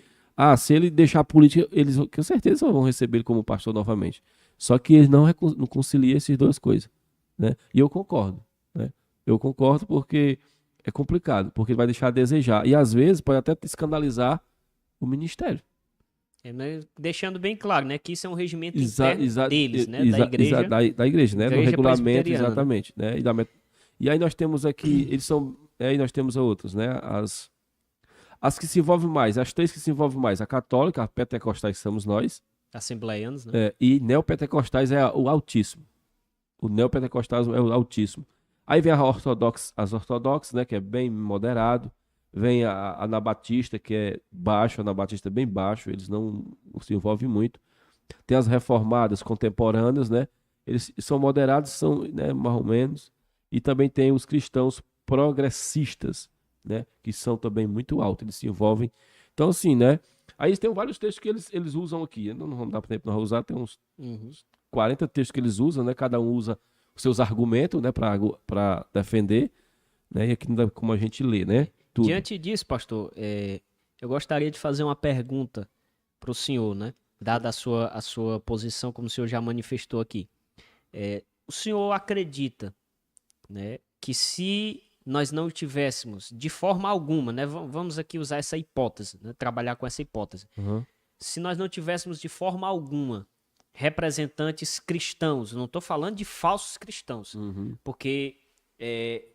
Se ele deixar a política, eles com certeza vão receber ele como pastor novamente. Só que eles não conciliam essas duas coisas. Né? E eu concordo. Né? Eu concordo porque é complicado, porque vai deixar a desejar. E às vezes pode até escandalizar o ministério. Mas deixando bem claro, né, que isso é um regimento interno deles, né, da igreja. Da igreja, né, no regulamento, presbiteriana. exatamente. Né? E aí nós temos aqui, aí nós temos outros, né, as que se envolvem mais, as três que se envolvem mais, a católica, a pentecostais que somos nós. Assembleianos, né? E neopentecostais é o altíssimo. O neopentecostais é o altíssimo. Aí vem as ortodoxas, né, que é bem moderado. Vem a anabatista, que é baixo, a anabatista é bem baixo, eles não se envolvem muito. Tem as reformadas contemporâneas, né? Eles são moderados, são, né, mais ou menos. E também tem os cristãos progressistas, né? Que são também muito altos, eles se envolvem. Então, assim, né? Aí tem vários textos que eles usam aqui. Não vamos dar tempo para usar, tem uns 40 textos que eles usam, né? Cada um usa os seus argumentos, né? Para defender, né? E aqui não dá como a gente ler, né? Tudo. Diante disso, pastor, eu gostaria de fazer uma pergunta para o senhor, né? Dada a sua posição, como o senhor já manifestou aqui. O senhor acredita, né, que se nós não tivéssemos, de forma alguma, né? Vamos aqui usar essa hipótese, né, trabalhar com essa hipótese. Se nós não tivéssemos de forma alguma representantes cristãos, não estou falando de falsos cristãos, porque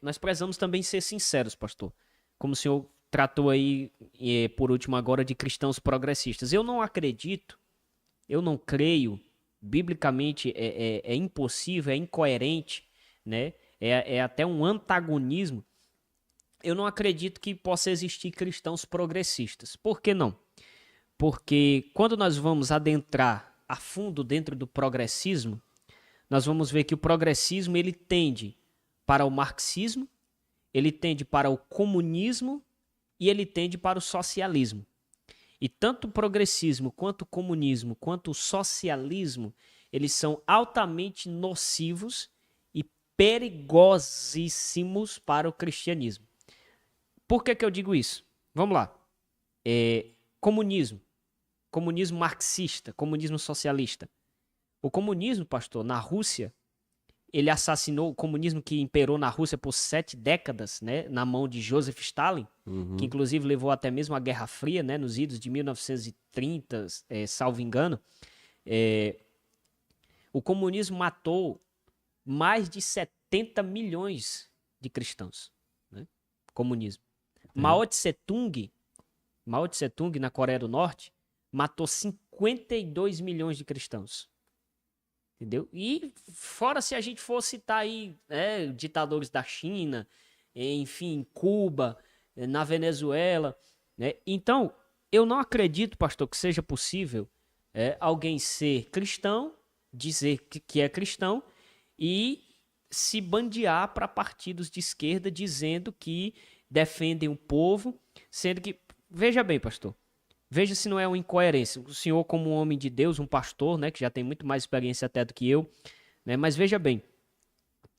nós precisamos também ser sinceros, pastor. Como o senhor tratou aí, por último agora, de cristãos progressistas. Eu não acredito, eu não creio, biblicamente é impossível, é incoerente, né? É até um antagonismo. Eu não acredito que possa existir cristãos progressistas. Por que não? Porque quando nós vamos adentrar a fundo dentro do progressismo, nós vamos ver que o progressismo ele tende para o marxismo, ele tende para o comunismo e ele tende para o socialismo. E tanto o progressismo, quanto o comunismo, quanto o socialismo, eles são altamente nocivos e perigosíssimos para o cristianismo. Por que eu digo isso? Vamos lá. Comunismo marxista, comunismo socialista. O comunismo, pastor, na Rússia, ele assassinou o comunismo que imperou na Rússia por 7 décadas, né, na mão de Joseph Stalin, que inclusive levou até mesmo à Guerra Fria, né, nos idos de 1930, salvo engano. O comunismo matou mais de 70 milhões de cristãos. Né? Comunismo. Mao Tse-tung, na Coreia do Norte, matou 52 milhões de cristãos. Entendeu? E fora se a gente for citar aí, ditadores da China, enfim, Cuba, na Venezuela, né? Então, eu não acredito, pastor, que seja possível alguém ser cristão, dizer que é cristão e se bandear para partidos de esquerda dizendo que defendem o povo, sendo que, veja bem, pastor, veja se não é uma incoerência. O senhor, como um homem de Deus, um pastor, né, que já tem muito mais experiência até do que eu, né, mas veja bem,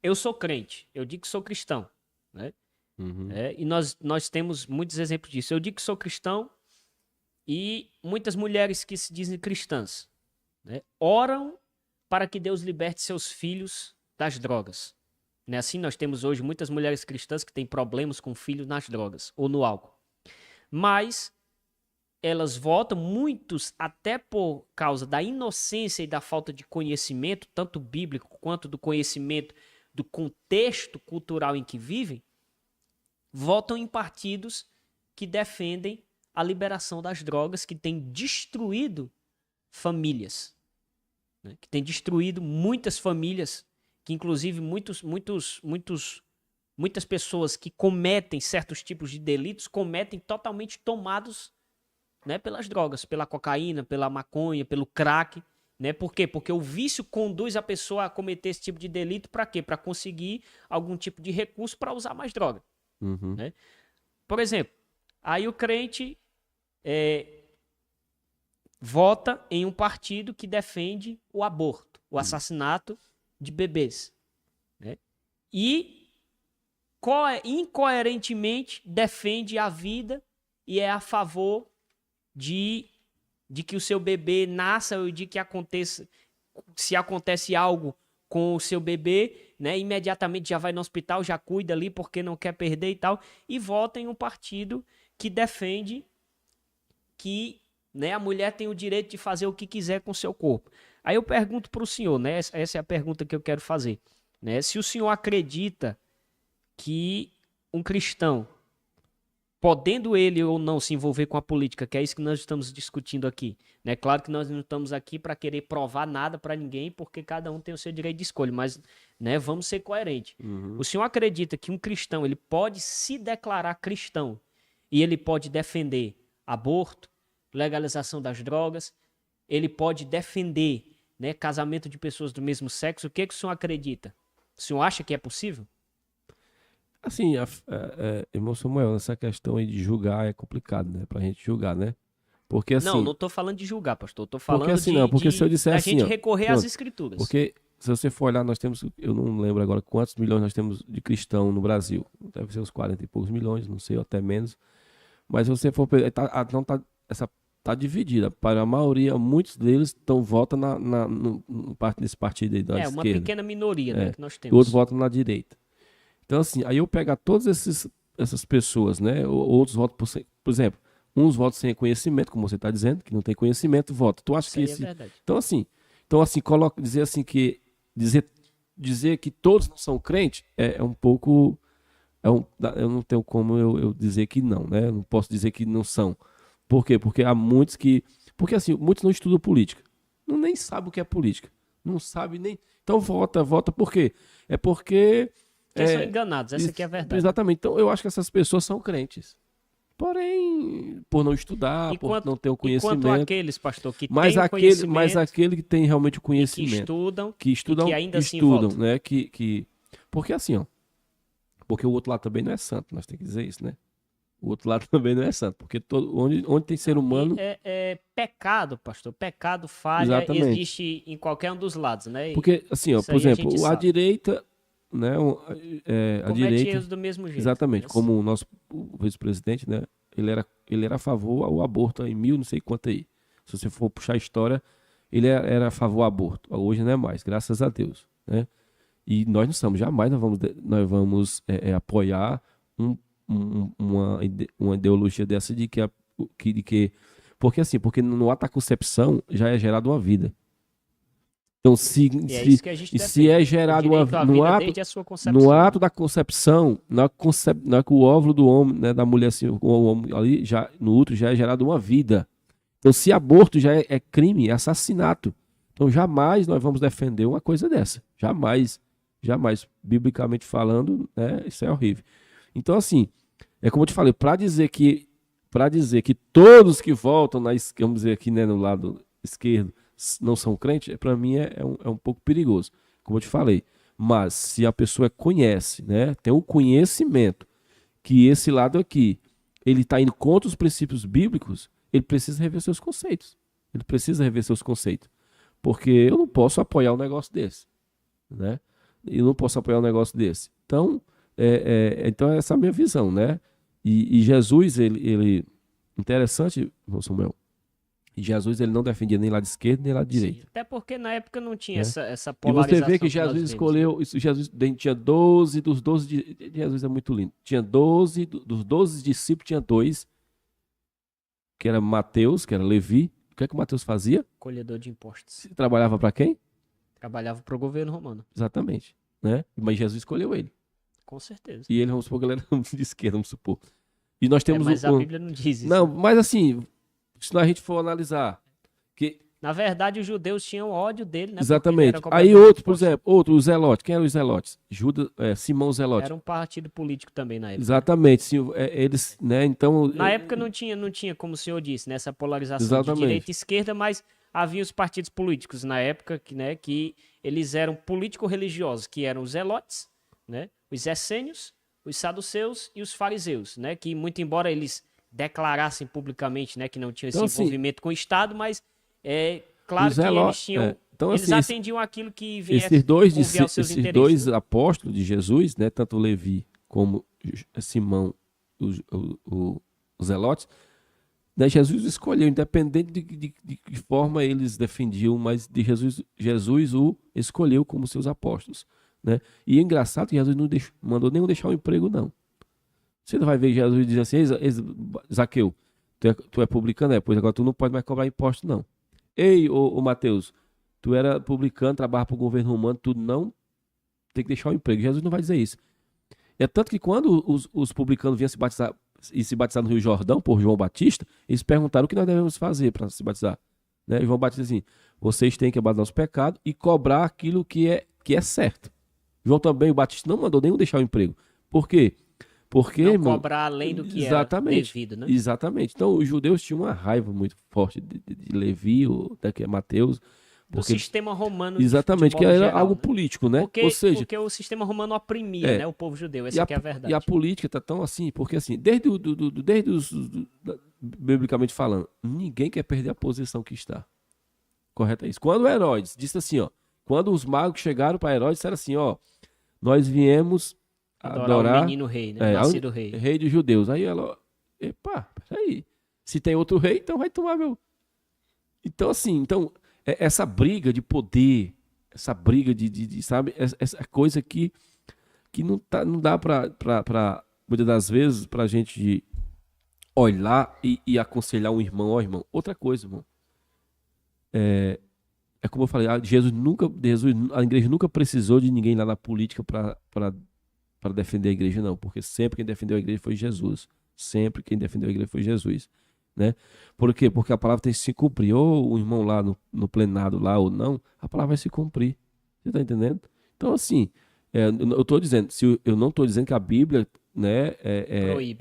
eu sou crente, eu digo que sou cristão, né, e nós temos muitos exemplos disso. Eu digo que sou cristão e muitas mulheres que se dizem cristãs, né, oram para que Deus liberte seus filhos das drogas. Né? Assim, nós temos hoje muitas mulheres cristãs que têm problemas com filhos nas drogas ou no álcool. Mas elas votam, muitos até por causa da inocência e da falta de conhecimento, tanto bíblico quanto do conhecimento do contexto cultural em que vivem, votam em partidos que defendem a liberação das drogas, que têm destruído famílias, né? Que têm destruído muitas famílias, que inclusive muitas pessoas que cometem certos tipos de delitos cometem totalmente tomados, né, pelas drogas, pela cocaína, pela maconha, pelo crack, né? Por quê? Porque o vício conduz a pessoa a cometer esse tipo de delito para quê? Para conseguir algum tipo de recurso para usar mais droga. Né? Por exemplo, aí o crente vota em um partido que defende o aborto, o assassinato de bebês, né? E incoerentemente defende a vida e é a favor de que o seu bebê nasça ou de que aconteça, se acontece algo com o seu bebê, né, imediatamente já vai no hospital, já cuida ali porque não quer perder e tal, e vota em um partido que defende que, né, a mulher tem o direito de fazer o que quiser com o seu corpo. Aí eu pergunto para o senhor, né, essa é a pergunta que eu quero fazer, né, se o senhor acredita que um cristão, podendo ele ou não se envolver com a política, que é isso que nós estamos discutindo aqui, né? Claro que nós não estamos aqui para querer provar nada para ninguém, porque cada um tem o seu direito de escolha, mas, né, vamos ser coerentes. O senhor acredita que um cristão ele pode se declarar cristão e ele pode defender aborto, legalização das drogas, ele pode defender, né, casamento de pessoas do mesmo sexo? O que o senhor acredita? O senhor acha que é possível? Assim, irmão Samuel, essa questão aí de julgar é complicado, né? Pra gente julgar, né? Porque assim... Não tô falando de julgar, pastor. Tô falando porque se eu disser a assim, gente ó, recorrer pronto, às escrituras. Porque se você for olhar, nós temos, eu não lembro agora quantos milhões nós temos de cristão no Brasil. Deve ser uns 40 e poucos milhões, não sei, ou até menos. Mas se você for... Tá dividida. Para a maioria, muitos deles votam nesse partido aí da esquerda. É, uma pequena minoria, né, que nós E temos. outros votam na direita. Então, assim, aí eu pego todas essas pessoas, né? Outros votam por exemplo, uns votam sem conhecimento, como você está dizendo, que não tem conhecimento, vota. Tu acha que Isso aí é verdade. Então, assim, dizer assim que dizer que todos não são crentes é um pouco. Eu não tenho como eu dizer que não, né? Eu não posso dizer que não são. Por quê? Porque há muitos que. Porque assim, muitos não estudam política. Nem sabem o que é política. Não sabe nem. Então vota por quê? É porque. Eles são enganados, essa aqui é a verdade. Exatamente. Então eu acho que essas pessoas são crentes. Porém, por não estudar, por não ter o conhecimento. Enquanto aqueles, pastor, que têm mas conhecimento. Aquele que tem realmente o conhecimento. Que estudam, que ainda assim estudam, votam. né? Porque assim, ó. Porque o outro lado também não é santo, nós temos que dizer isso, né? O outro lado também não é santo. Porque onde tem ser humano. É pecado, pastor. Pecado, falha, Exatamente. Existe em qualquer um dos lados, né? Porque, assim, ó, por exemplo, a direita. Né, a direita erros do mesmo jeito. Exatamente, Né? como o nosso vice-presidente, né, ele era a favor ao aborto em 1000 não sei quanto aí. Se você for puxar a história, ele era a favor ao aborto. Hoje não é mais, graças a Deus, né? E nós não somos, jamais nós vamos apoiar uma ideologia dessa de que porque no ato da concepção já é gerada uma vida. Então, se é gerado no ato da concepção, não é que o óvulo do homem, né, da mulher, assim, o homem ali, já, no útero já é gerado uma vida. Então, se aborto já é crime, é assassinato. Então, jamais nós vamos defender uma coisa dessa. Jamais, biblicamente falando, né, isso é horrível. Então, assim, é como eu te falei, para dizer que todos que votam vamos dizer aqui, né, no lado esquerdo, não são crentes, para mim é um pouco perigoso, como eu te falei. Mas se a pessoa conhece, né, tem o conhecimento que esse lado aqui, ele está indo contra os princípios bíblicos, ele precisa rever seus conceitos. Porque eu não posso apoiar um negócio desse, né? Então, então essa é a minha visão, né? E Jesus, ele interessante, irmão Samuel, e Jesus ele não defendia nem lado esquerdo nem lado direito. Sim, até porque na época não tinha essa polarização. E você vê que Jesus escolheu, Jesus tinha 12, dos 12 de Jesus é muito lindo. Tinha 12, dos 12 discípulos tinha 2, que era Mateus, que era Levi. O que é que o Mateus fazia? Colhedor de impostos. Trabalhava para quem? Trabalhava para o governo romano. Exatamente, né? Mas Jesus escolheu ele. Com certeza. E ele, vamos supor, que ele era de esquerda, vamos supor. E nós temos mas a Bíblia não diz isso. Não, mas assim, se a gente for analisar que na verdade os judeus tinham ódio dele, né? Exatamente. Aí outro, por exemplo, os Zelotes. Quem eram os Zelotes? Simão Zelote. Era um partido político também na época. Exatamente. Eles, né? Então na época não tinha, como o senhor disse, nessa polarização de direita e esquerda, mas havia os partidos políticos na época que eles eram político-religiosos, que eram os Zelotes, né? Os essênios, os saduceus e os fariseus, né? Que muito embora eles declarassem publicamente, né, que não tinham esse envolvimento com o Estado, mas Claro Os que Zeló- eles tinham... Então, eles assim, atendiam aquilo que vinha esses dois, conviar aos seus esses interesses, dois né? apóstolos de Jesus, né, tanto Levi como Simão, os Zelotes, né, Jesus escolheu, independente de que forma eles defendiam, mas de Jesus o escolheu como seus apóstolos, né? E é engraçado que Jesus não mandou nem deixar o emprego, não. Você não vai ver Jesus dizer assim: Zaqueu, tu é publicano? Pois agora tu não pode mais cobrar imposto, não. Ei, ô Mateus, tu era publicano, trabalha para o governo romano, tu não tem que deixar o emprego. Jesus não vai dizer isso. É tanto que quando os publicanos vinham se batizar no Rio Jordão por João Batista, eles perguntaram o que nós devemos fazer para se batizar. Né? E João Batista assim: vocês têm que abandonar os pecados e cobrar aquilo que é certo. João também, o Batista, não mandou nenhum deixar o emprego. Por quê? Porque, não irmão, cobrar além do que exatamente, era devido, né? Exatamente. Então, os judeus tinham uma raiva muito forte de Levi, que é Mateus. Do sistema romano. Exatamente, de que modo era geral, algo né? político, né? Porque, Ou seja, porque o sistema romano oprimia, né, o povo judeu, essa que é a verdade. E a política tá tão assim, porque assim, biblicamente falando, ninguém quer perder a posição que está. Correto é isso. Quando Herodes disse assim, ó, quando os magos chegaram para Herodes, disseram assim, ó, nós viemos adorar o menino rei, né? Nascido rei. Rei dos judeus. Aí ela, epa, peraí, se tem outro rei, então vai tomar meu... Então assim, essa briga de poder, essa briga sabe, essa coisa que não dá pra muitas das vezes, pra gente olhar e aconselhar um irmão, ó irmão, outra coisa, irmão. É como eu falei, a igreja nunca precisou de ninguém lá na política para defender a igreja, não, porque sempre quem defendeu a igreja foi Jesus. Sempre quem defendeu a igreja foi Jesus. Né? Por quê? Porque a palavra tem que se cumprir. Ou o irmão lá no plenado, lá ou não, a palavra vai se cumprir. Você está entendendo? Então, assim, eu estou dizendo, eu não estou dizendo que a Bíblia, né,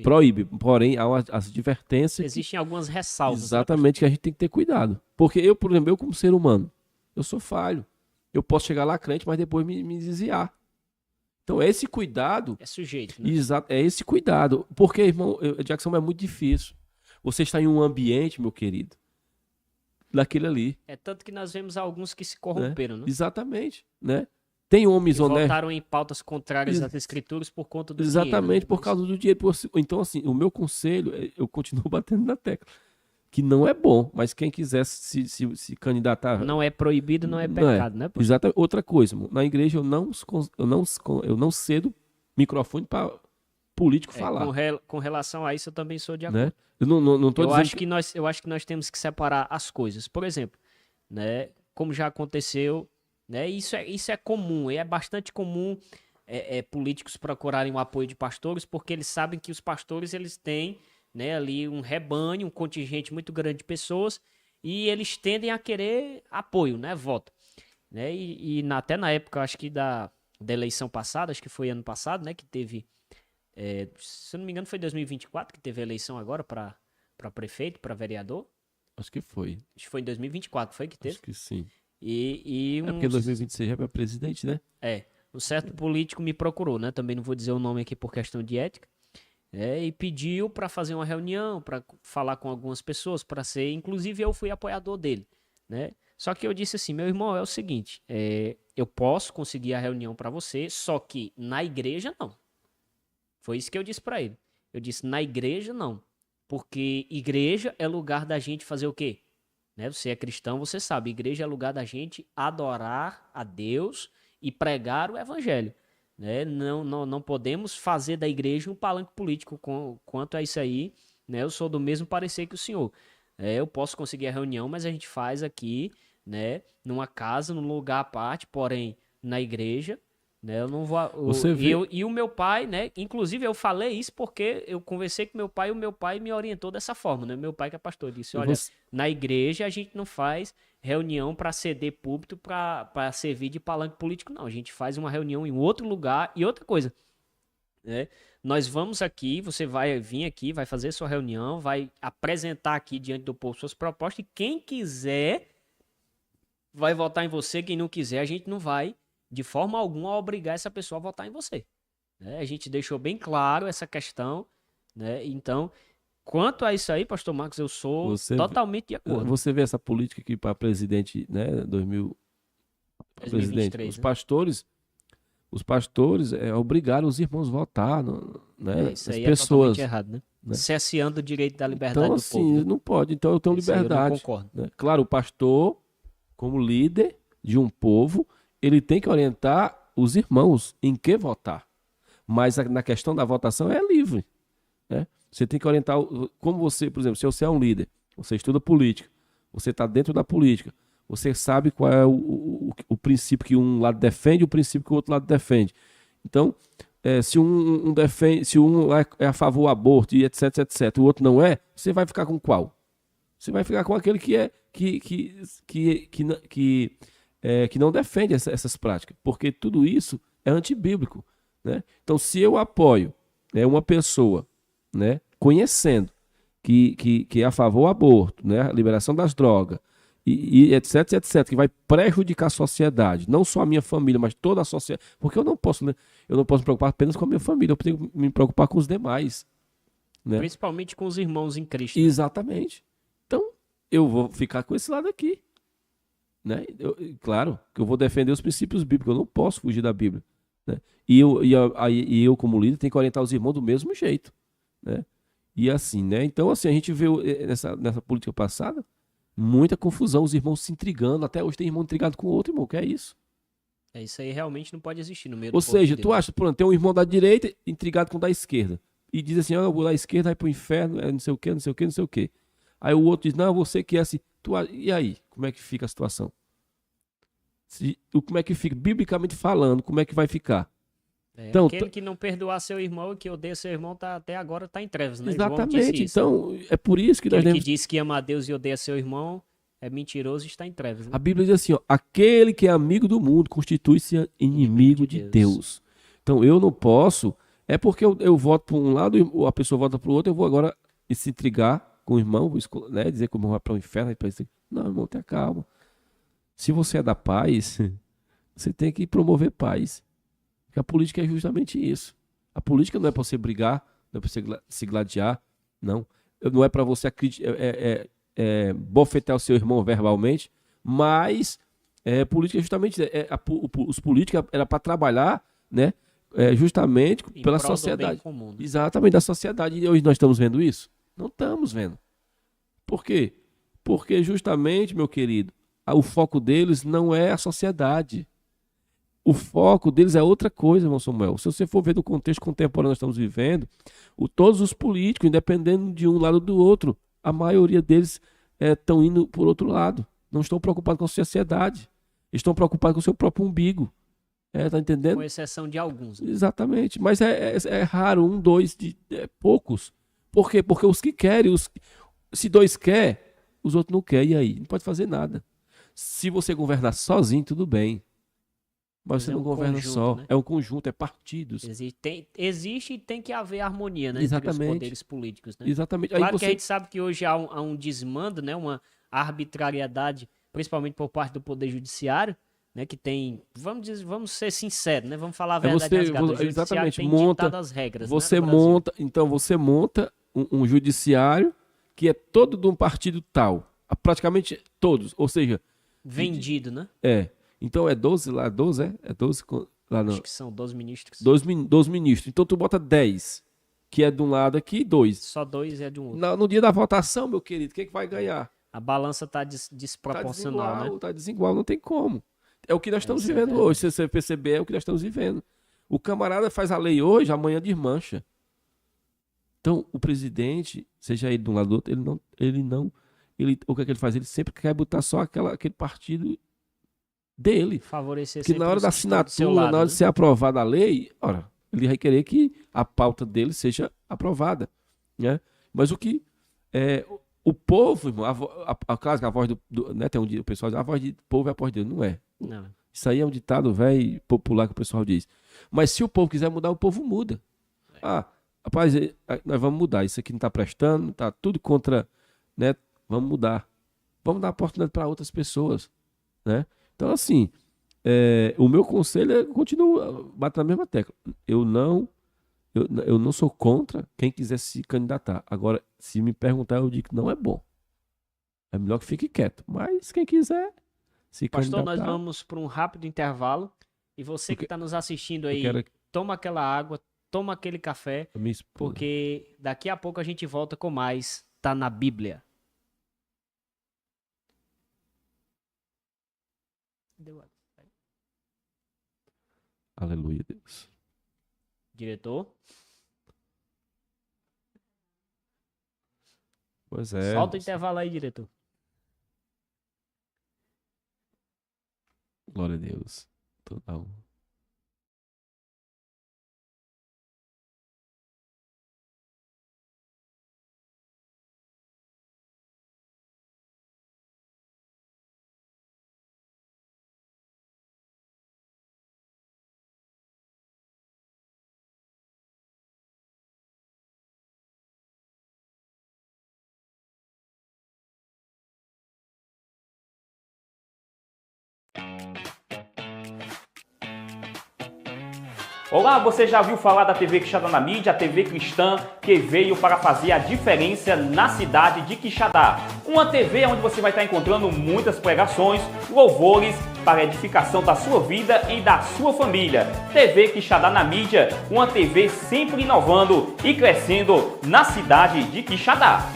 proíbe, porém há as advertências. Existem algumas ressalvas. Exatamente, que a gente tem que ter cuidado. Porque eu, por exemplo, como ser humano, eu sou falho. Eu posso chegar lá crente, mas depois me desviar. Então, esse cuidado. É sujeito, né? Exato, é esse cuidado. Porque, irmão, Jackson, é muito difícil. Você está em um ambiente, meu querido, daquele ali. É tanto que nós vemos alguns que se corromperam, né? Exatamente, né? Tem homens honestos. Voltaram em pautas contrárias às escrituras por conta do Exatamente, dinheiro, né? por causa do dinheiro. Então, assim, o meu conselho, eu continuo batendo na tecla, que não é bom, mas quem quiser se candidatar... Não é proibido, não é pecado, né? Exatamente. Outra coisa, na igreja eu não cedo microfone para político falar. Com relação a isso, eu também sou de acordo. Né? Eu não tô dizendo eu acho que nós temos que separar as coisas. Por exemplo, né, como já aconteceu, né, isso é comum, é bastante comum políticos procurarem o apoio de pastores, porque eles sabem que os pastores eles têm, né, ali um rebanho, um contingente muito grande de pessoas, e eles tendem a querer apoio, né, voto. Né, até na época, acho que da eleição passada, acho que foi ano passado, né, que teve... se eu não me engano foi 2024 que teve a eleição agora para prefeito, para vereador. Acho que foi. Acho que foi em 2024, foi que teve? Acho que sim. Porque 2026 já é para presidente, né? Um certo político me procurou, né? Também não vou dizer o nome aqui por questão de ética. E pediu para fazer uma reunião, para falar com algumas pessoas, para ser... Inclusive eu fui apoiador dele, né? Só que eu disse assim, meu irmão, é o seguinte, eu posso conseguir a reunião para você, só que na igreja não. Foi isso que eu disse para ele. Eu disse, na igreja não. Porque igreja é lugar da gente fazer o quê? Né? Você é cristão, você sabe. Igreja é lugar da gente adorar a Deus e pregar o evangelho. Né? Não podemos fazer da igreja um palanque político quanto a isso aí. Né? Eu sou do mesmo parecer que o senhor. Eu posso conseguir a reunião, mas a gente faz aqui, né, numa casa, num lugar à parte, porém na igreja... Né, eu não vou. E o meu pai, né? Inclusive, eu falei isso porque eu conversei com meu pai e o meu pai me orientou dessa forma, né? Meu pai, que é pastor, disse: olha, na igreja a gente não faz reunião para ceder púlpito para servir de palanque político, não. A gente faz uma reunião em outro lugar. E outra coisa, né? Nós vamos aqui, você vai vir aqui, vai fazer sua reunião, vai apresentar aqui diante do povo suas propostas, e quem quiser vai votar em você, quem não quiser, a gente não vai de forma alguma obrigar essa pessoa a votar em você. Né? A gente deixou bem claro essa questão, né? Então, Quanto a isso aí, pastor Marcos, eu sou Você- totalmente de acordo. Você vê essa política aqui para presidente, né, 2023, os né? pastores obrigaram os irmãos a votar, né? Isso As aí pessoas. é totalmente errado, né? né? Cerceando o direito da liberdade Então, do assim, povo. Né? não pode. Então, eu tenho Isso aí eu não liberdade. concordo. né? Claro, o pastor, como líder de um povo, ele tem que orientar os irmãos em que votar. Mas na questão da votação é livre. Né? Você tem que orientar, como você, por exemplo, se você é um líder, você estuda política, você está dentro da política, você sabe qual é o princípio que um lado defende e o princípio que o outro lado defende. Então, se um defende, se um é a favor do aborto e etc, etc, o outro não é, você vai ficar com qual? Você vai ficar com aquele que não defende essas práticas, porque tudo isso é antibíblico. Né? Então, se eu apoio, né, uma pessoa, né, conhecendo que é a favor do aborto, né, a liberação das drogas, e etc, etc, que vai prejudicar a sociedade, não só a minha família, mas toda a sociedade, porque eu não posso me preocupar apenas com a minha família, eu tenho que me preocupar com os demais. Né? Principalmente com os irmãos em Cristo. Exatamente. Então, eu vou ficar com esse lado aqui. Né? Claro que eu vou defender os princípios bíblicos, eu não posso fugir da Bíblia. Né? E eu, como líder, tenho que orientar os irmãos do mesmo jeito. Né? E assim, né? Então, assim, a gente vê nessa política passada muita confusão, os irmãos se intrigando. Até hoje tem irmão intrigado com outro irmão, que é isso. Isso aí realmente não pode existir no meio do Ou povo de seja, Deus. tu acha, pronto, tem um irmão da direita intrigado com o da esquerda. E diz assim, eu vou da esquerda, vai pro inferno, não sei o quê, não sei o quê, não sei o quê. Aí o outro diz, não, você que é assim. E aí, como é que fica a situação? Como é que fica? Biblicamente falando, como é que vai ficar? Então, aquele que não perdoar seu irmão e que odeia seu irmão até agora está em trevas, né? Exatamente. Então, é por isso que nós devemos... que diz que ama a Deus e odeia seu irmão é mentiroso e está em trevas. Né? A Bíblia diz assim, ó, aquele que é amigo do mundo constitui-se inimigo de Deus. Então, eu não posso... É porque eu voto para um lado e a pessoa vota para o outro, eu vou agora se intrigar com o irmão, né, dizer que o irmão vai para o inferno. Não, irmão, tenha calma. Se você é da paz, você tem que promover paz. Porque a política é justamente isso. A política não é para você brigar, não é para você se gladiar, não. Não é para você bofetear o seu irmão verbalmente, mas política é justamente... os políticos era para trabalhar, né, justamente pela sociedade. Bem comum, né? Exatamente, da sociedade. E hoje nós estamos vendo isso? Não estamos vendo. Por quê? Porque justamente, meu querido, o foco deles não é a sociedade. O foco deles é outra coisa, irmão Samuel. Se você for ver do contexto contemporâneo que nós estamos vivendo, todos os políticos, independendo de um lado ou do outro, a maioria deles estão indo por outro lado. Não estão preocupados com a sociedade. Estão preocupados com o seu próprio umbigo. Tá entendendo? Com exceção de alguns. Né? Exatamente. Mas é raro, dois, poucos. Por quê? Porque os que querem, se dois querem, os outros não querem. E aí? Não pode fazer nada. Se você governar sozinho, tudo bem. Mas você não governa conjunto, só. Né? É um conjunto, é partidos. Existe e tem que haver harmonia, né? Exatamente. Entre os poderes políticos. Né? Exatamente. Claro aí que a gente sabe que hoje há um desmando, né? Uma arbitrariedade, principalmente por parte do Poder Judiciário, né? Que tem, vamos ser sinceros, né? Vamos falar a verdade rasgada. O Judiciário tem ditado as regras. Você né, monta um judiciário que é todo de um partido tal. Praticamente todos. Ou seja... Vendido, né? Então é 12 lá, 12 É 12 lá no... Acho que são 12 ministros. 12 ministros. Então tu bota 10, que é de um lado aqui, e 2. Só 2 é de um outro. No dia da votação, meu querido, quem é que vai ganhar? A balança tá desproporcional, né? Tá desigual, não tem como. É o que nós estamos vivendo hoje. Se você perceber, é o que nós estamos vivendo. O camarada faz a lei hoje, amanhã desmancha. Então, o presidente, seja ele de um lado ou do outro, o que é que ele faz? Ele sempre quer botar só aquele partido dele. Favorecer que na hora da assinatura, lado, na hora né? de ser aprovada a lei, ele vai querer que a pauta dele seja aprovada, né? Mas o povo, irmão, claro que a voz né, tem um dia o pessoal diz, a voz do povo é a voz dele, não é. Não. Isso aí é um ditado velho popular que o pessoal diz. Mas se o povo quiser mudar, o povo muda. Rapaz, nós vamos mudar, isso aqui não está prestando, está tudo contra, né? Vamos mudar. Vamos dar oportunidade para outras pessoas, né? Então, assim, o meu conselho continua batendo na mesma tecla. Eu não Eu não sou contra quem quiser se candidatar. Agora, se me perguntar, eu digo que não é bom. É melhor que fique quieto. Mas quem quiser se Pastor, candidatar... nós vamos para um rápido intervalo. E você que está nos assistindo aí, toma aquela água, toma aquele café, porque daqui a pouco a gente volta com mais Tá na Bíblia. Aleluia, Deus. Diretor? Pois é. Solta o intervalo aí, diretor. Glória a Deus. Toda honra. Olá, você já ouviu falar da TV Quixadá na mídia, a TV cristã que veio para fazer a diferença na cidade de Quixadá. Uma TV onde você vai estar encontrando muitas pregações, louvores para a edificação da sua vida e da sua família. TV Quixadá na mídia, uma TV sempre inovando e crescendo na cidade de Quixadá.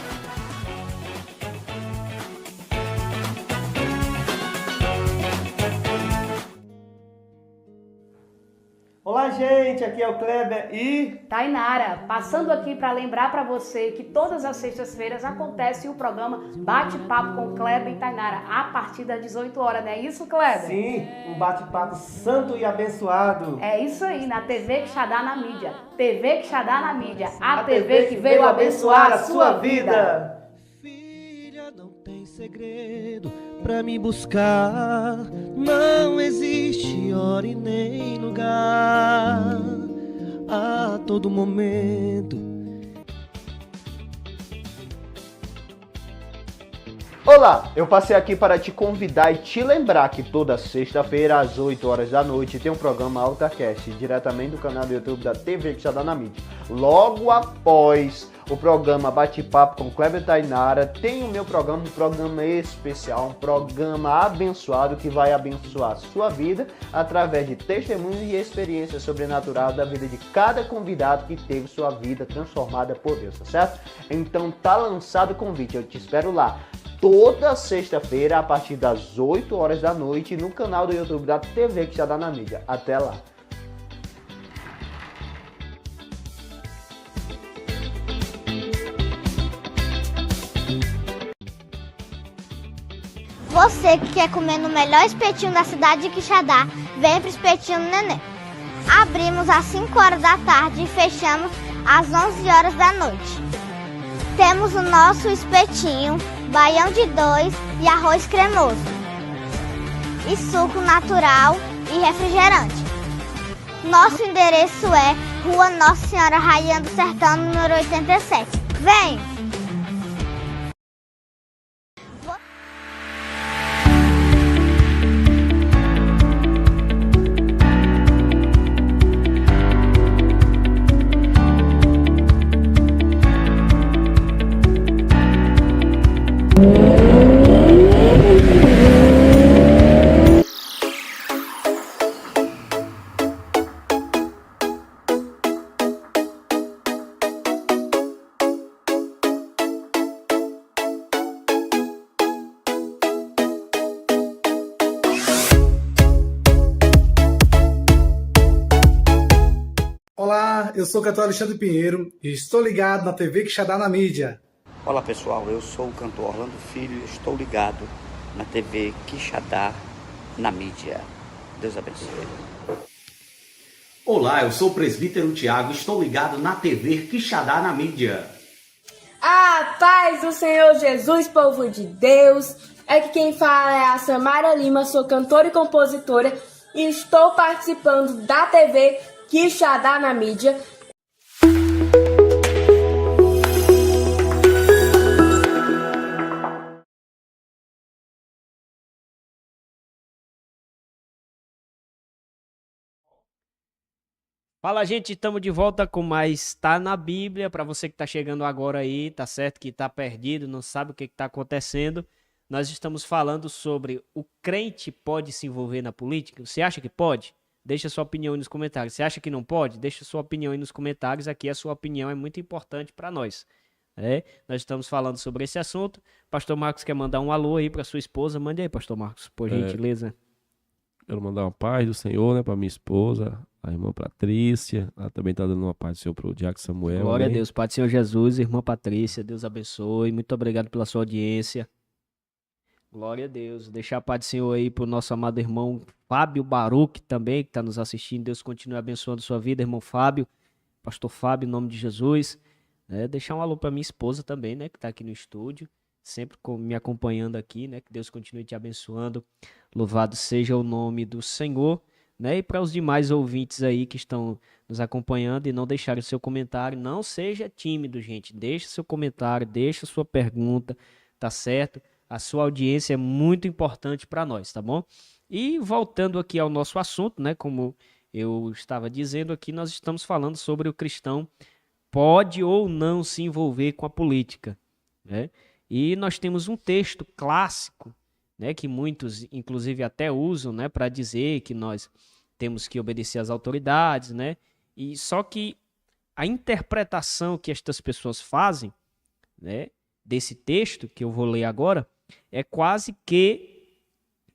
Olá, gente, aqui é o Kleber e Tainara, passando aqui para lembrar para você que todas as sextas-feiras acontece o programa Bate-Papo com Kleber e Tainara, a partir das 18 horas, não é isso, Kleber? sim, um bate-papo santo e abençoado. É isso aí, na TV Quixadá na mídia. TV Quixadá na mídia, a TV que veio abençoar a sua vida. Filha, não tem segredo pra me buscar, não existe hora e nem lugar, a todo momento. Olá, eu passei aqui para te convidar e te lembrar que toda sexta-feira às 8 horas da noite tem um programa AltaCast, diretamente do canal do YouTube da TV Quixadá na mídia. Logo após o programa Bate-Papo com Kleber e Tainara, tem o meu programa, um programa especial, um programa abençoado que vai abençoar a sua vida através de testemunhos e experiências sobrenaturais da vida de cada convidado que teve sua vida transformada por Deus, tá certo? Então tá lançado o convite, eu te espero lá. Toda sexta-feira, a partir das 8 horas da noite, no canal do YouTube da TV Quixadá na mídia. Até lá! Você que quer comer no melhor espetinho da cidade de Quixadá, vem pro Espetinho Nenê. Abrimos às 5 horas da tarde e fechamos às 11 horas da noite. Temos o nosso espetinho, baião de 2 e arroz cremoso. E suco natural e refrigerante. Nosso endereço é Rua Nossa Senhora Rainha do Sertão, número 87. Vem! Olá, eu sou o cantor Alexandre Pinheiro e estou ligado na TV Quixadá na mídia. Olá pessoal, eu sou o cantor Orlando Filho e estou ligado na TV Quixadá na mídia. Deus abençoe. Olá, eu sou o presbítero Tiago e estou ligado na TV Quixadá na mídia. A paz do Senhor Jesus, povo de Deus. Aqui quem fala é a Samara Lima, sou cantora e compositora e estou participando da TV Quixadá na mídia. Fala, gente, estamos de volta com mais Tá na Bíblia. Para você que está chegando agora aí, tá certo que está perdido, não sabe o que está acontecendo. Nós estamos falando sobre o crente pode se envolver na política. Você acha que pode? Deixa sua opinião aí nos comentários. Você acha que não pode? Deixa sua opinião aí nos comentários. Aqui a sua opinião é muito importante para nós. Nós estamos falando sobre esse assunto. Pastor Marcos quer mandar um alô aí para sua esposa. Mande aí, Pastor Marcos, por gentileza. Quero mandar uma paz do Senhor, né, para minha esposa, a irmã Patrícia. Ela também está dando uma paz do Senhor para o Diácono Samuel. Glória amém? a Deus, Pai do Senhor Jesus, irmã Patrícia, Deus abençoe. Muito obrigado pela sua audiência. Glória a Deus. Deixar a paz do Senhor aí pro nosso amado irmão Fábio Baruch também, que está nos assistindo. Deus continue abençoando sua vida, irmão Fábio. Pastor Fábio, em nome de Jesus. Deixar um alô para minha esposa também, né, que está aqui no estúdio, sempre me acompanhando aqui, né, que Deus continue te abençoando. Louvado seja o nome do Senhor, né, e para os demais ouvintes aí que estão nos acompanhando e não deixarem seu comentário, não seja tímido, gente. Deixa seu comentário, deixa sua pergunta, tá certo? A sua audiência é muito importante para nós, tá bom? E voltando aqui ao nosso assunto, né, como eu estava dizendo aqui, nós estamos falando sobre o cristão pode ou não se envolver com a política, né? E nós temos um texto clássico, né, que muitos inclusive até usam, né, para dizer que nós temos que obedecer às autoridades, né? E só que a interpretação que estas pessoas fazem, né, desse texto que eu vou ler agora, é quase que,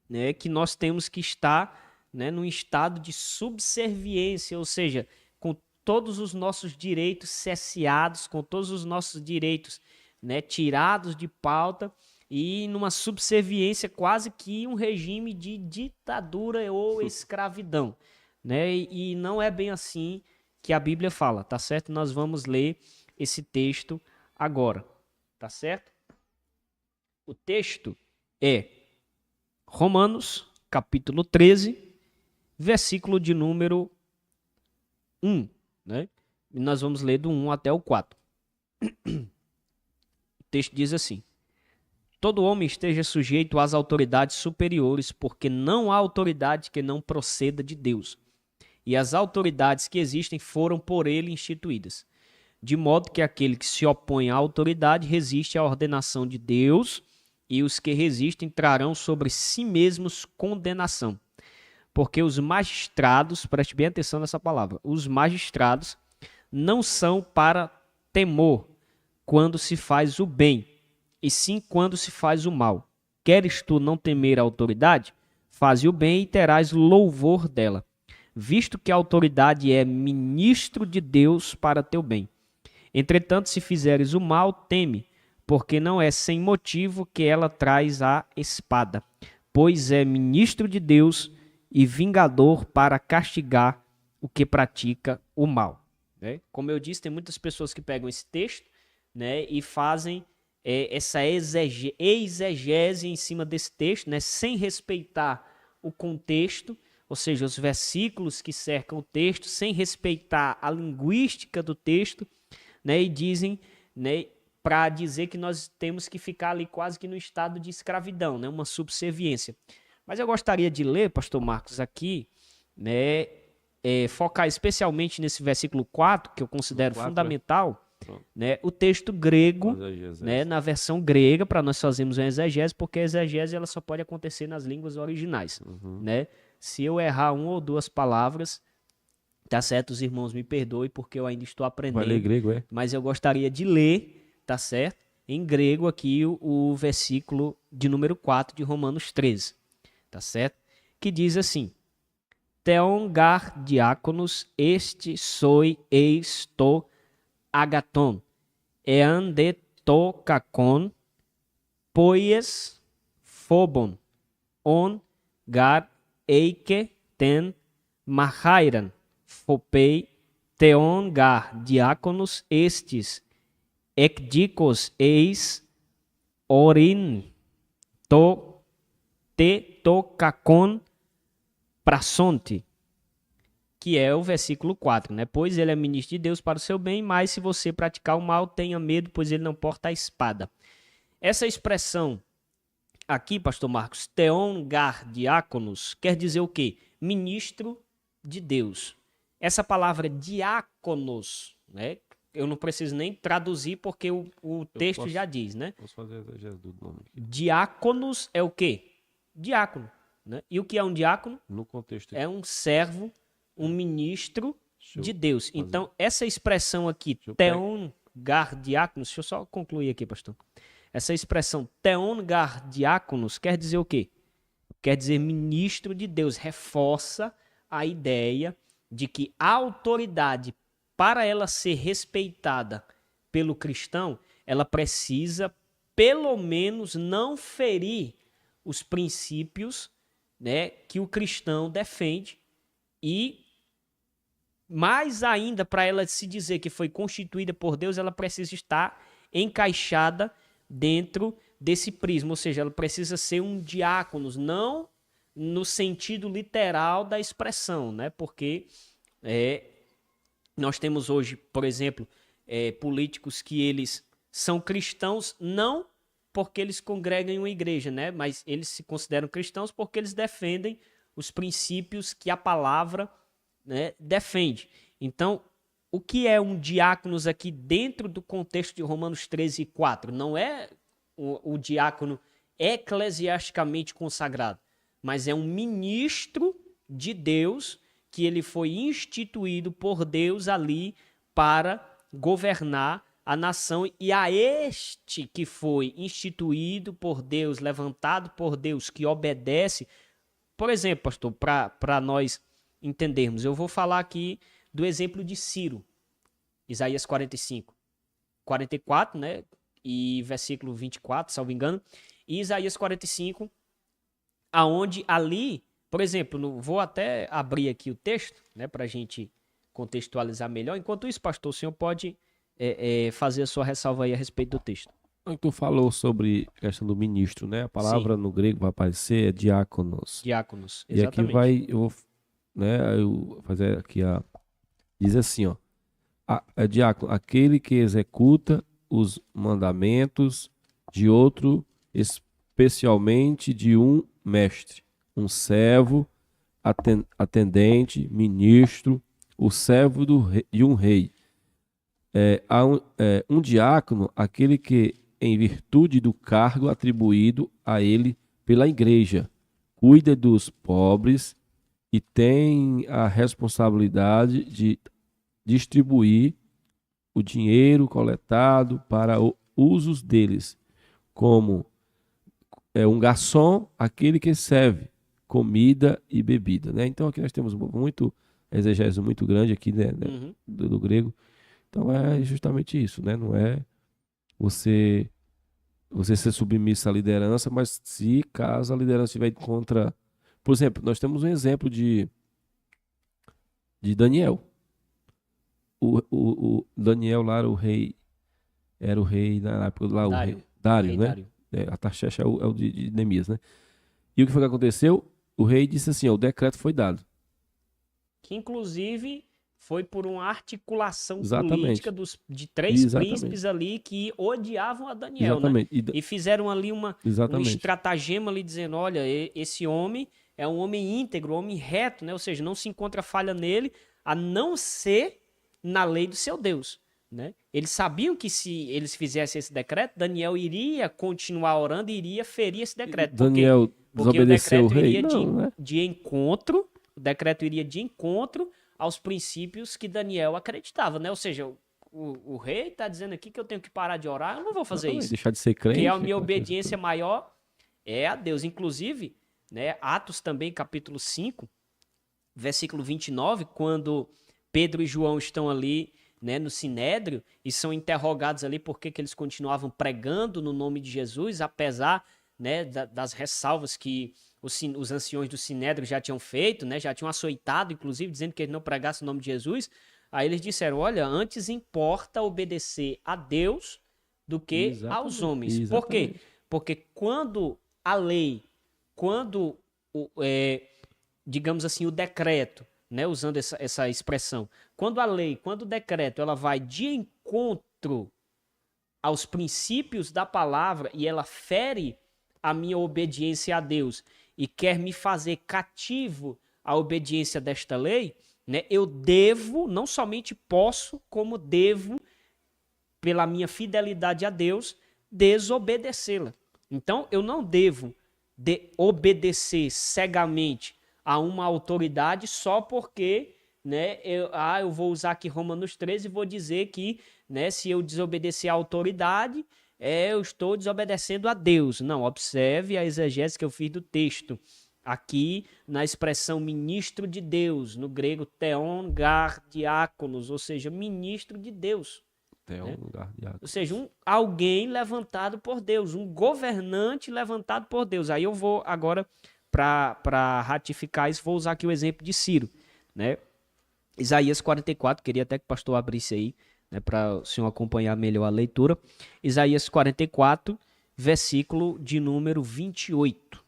né, que nós temos que estar, né, num estado de subserviência, ou seja, com todos os nossos direitos cesseados, com todos os nossos direitos, né, tirados de pauta e numa subserviência quase que um regime de ditadura ou escravidão, né? E não é bem assim que a Bíblia fala, tá certo? Nós vamos ler esse texto agora, tá certo? O texto é Romanos, capítulo 13, versículo de número 1, né? E nós vamos ler do 1 até o 4. O texto diz assim: todo homem esteja sujeito às autoridades superiores, porque não há autoridade que não proceda de Deus. E as autoridades que existem foram por ele instituídas. De modo que aquele que se opõe à autoridade resiste à ordenação de Deus, e os que resistem trarão sobre si mesmos condenação. Porque os magistrados, preste bem atenção nessa palavra, os magistrados não são para temor quando se faz o bem, e sim quando se faz o mal. Queres tu não temer a autoridade? Faze o bem e terás louvor dela, visto que a autoridade é ministro de Deus para teu bem. Entretanto, se fizeres o mal, teme, porque não é sem motivo que ela traz a espada, pois é ministro de Deus e vingador para castigar o que pratica o mal. Né? Como eu disse, tem muitas pessoas que pegam esse texto, né, e fazem essa exegese em cima desse texto, né, sem respeitar o contexto, ou seja, os versículos que cercam o texto, sem respeitar a linguística do texto, né, e dizem, né, para dizer que nós temos que ficar ali quase que no estado de escravidão, né, uma subserviência. Mas eu gostaria de ler, pastor Marcos, aqui, né, focar especialmente nesse versículo 4, que eu considero fundamental, né, o texto grego, né, na versão grega, para nós fazermos uma exegese, porque a exegese ela só pode acontecer nas línguas originais. Né? Se eu errar uma ou duas palavras, tá certo, os irmãos me perdoem, porque eu ainda estou aprendendo. Vai ler grego, é? Mas eu gostaria de ler, tá certo, em grego aqui o versículo de número 4 de Romanos 13, tá certo? Que diz assim: Theon gar diáconos este soi eis to agaton, ean de to kakon, poies phobon, on gar eike ten mahairan, fopei theon gar diáconos estes, ekdikos eis orin to te to kakon prasonte, que é o versículo 4, né? Pois ele é ministro de Deus para o seu bem, mas se você praticar o mal, tenha medo, pois ele não porta a espada. Essa expressão aqui, pastor Marcos, theon gar diáconos, quer dizer o quê? Ministro de Deus. essa palavra diáconos, né? Eu não preciso nem traduzir porque o texto já diz, né? Posso fazer a exegese do nome aqui. Diáconos é o quê? Diácono, né? E o que é um diácono? No contexto. É um servo, um ministro de Deus. Então, essa expressão aqui, theongar diáconos, deixa eu só concluir aqui, pastor. Essa expressão theongar diáconos quer dizer o quê? Quer dizer ministro de Deus. Reforça a ideia de que a autoridade, para ela ser respeitada pelo cristão, ela precisa, pelo menos, não ferir os princípios, né, que o cristão defende e, mais ainda, para ela se dizer que foi constituída por Deus, ela precisa estar encaixada dentro desse prisma, ou seja, ela precisa ser um diácono, não no sentido literal da expressão, né, porque nós temos hoje, por exemplo, políticos que eles são cristãos não porque eles congregam em uma igreja, né? Mas eles se consideram cristãos porque eles defendem os princípios que a palavra, né, defende. Então, o que é um diáconos aqui dentro do contexto de Romanos 13:4? Não é o diácono eclesiasticamente consagrado, mas é um ministro de Deus que ele foi instituído por Deus ali para governar a nação, e a este que foi instituído por Deus, levantado por Deus, que obedece. Por exemplo, pastor, para nós entendermos, eu vou falar aqui do exemplo de Ciro, Isaías 45, 44, né, e versículo 24, salvo engano, e Isaías 45, aonde ali, por exemplo, vou até abrir aqui o texto, né, para a gente contextualizar melhor. Enquanto isso, pastor, o senhor pode fazer a sua ressalva aí a respeito do texto. Tu falou sobre a questão do ministro, né? A palavra no grego vai aparecer é diáconos. Diáconos, E exatamente. aqui eu vou fazer aqui diz assim, ó. Diácono, aquele que executa os mandamentos de outro, especialmente de um mestre, um servo, atendente, ministro, o servo de um rei. Um diácono, aquele que, em virtude do cargo atribuído a ele pela igreja, cuida dos pobres e tem a responsabilidade de distribuir o dinheiro coletado para usos deles, como um garçom, aquele que serve comida e bebida, né? Então aqui nós temos muito exegese muito grande aqui, né, do grego. Então é justamente isso, né? Não é você ser submisso à liderança, mas se caso a liderança estiver contra... Por exemplo, nós temos um exemplo de Daniel. O Daniel lá era o rei na época lá, Dário, né? Dário. Artaxerxes é o de Neemias, né? E o que foi que aconteceu? O rei disse assim, o decreto foi dado. Que inclusive foi por uma articulação Exatamente. política de três Exatamente. príncipes ali que odiavam a Daniel, Exatamente. né? E fizeram ali um Exatamente. estratagema ali dizendo, olha, esse homem é um homem íntegro, um homem reto, né? Ou seja, não se encontra falha nele, a não ser na lei do seu Deus, né? Eles sabiam que se eles fizessem esse decreto, Daniel iria continuar orando e iria ferir esse decreto. Daniel desobedeceu o rei? O decreto iria de encontro aos princípios que Daniel acreditava, né? Ou seja, o rei está dizendo aqui que eu tenho que parar de orar, eu não vou fazer isso. Deixar de ser crente. Que a minha obediência maior é a Deus. Inclusive, né, Atos também, capítulo 5, versículo 29, quando Pedro e João estão ali, né, no Sinédrio e são interrogados ali por que eles continuavam pregando no nome de Jesus, apesar, né, das ressalvas que os anciões do Sinédrio já tinham feito, né, já tinham açoitado, inclusive, dizendo que eles não pregassem o nome de Jesus. Aí eles disseram, olha, antes importa obedecer a Deus do que aos homens. Exatamente. Por quê? Porque quando a lei, digamos assim, o decreto, né, usando essa expressão, quando o decreto, ela vai de encontro aos princípios da palavra e ela fere a minha obediência a Deus e quer me fazer cativo à obediência desta lei, né, eu devo, não somente posso, como devo, pela minha fidelidade a Deus, desobedecê-la. Então, eu não devo obedecer cegamente a uma autoridade só porque, né, eu vou usar aqui Romanos 13 e vou dizer que, né, se eu desobedecer à autoridade, eu estou desobedecendo a Deus. Não, observe a exegese que eu fiz do texto. Aqui, na expressão ministro de Deus, no grego theon gar diáconos, ou seja, ministro de Deus. Theon gar Ou diáconos. seja, alguém levantado por Deus, um governante levantado por Deus. Aí eu vou agora, para ratificar isso, vou usar aqui o exemplo de Ciro, né? Isaías 44, queria até que o pastor abrisse aí, né, para o senhor acompanhar melhor a leitura. Isaías 44, versículo de número 28.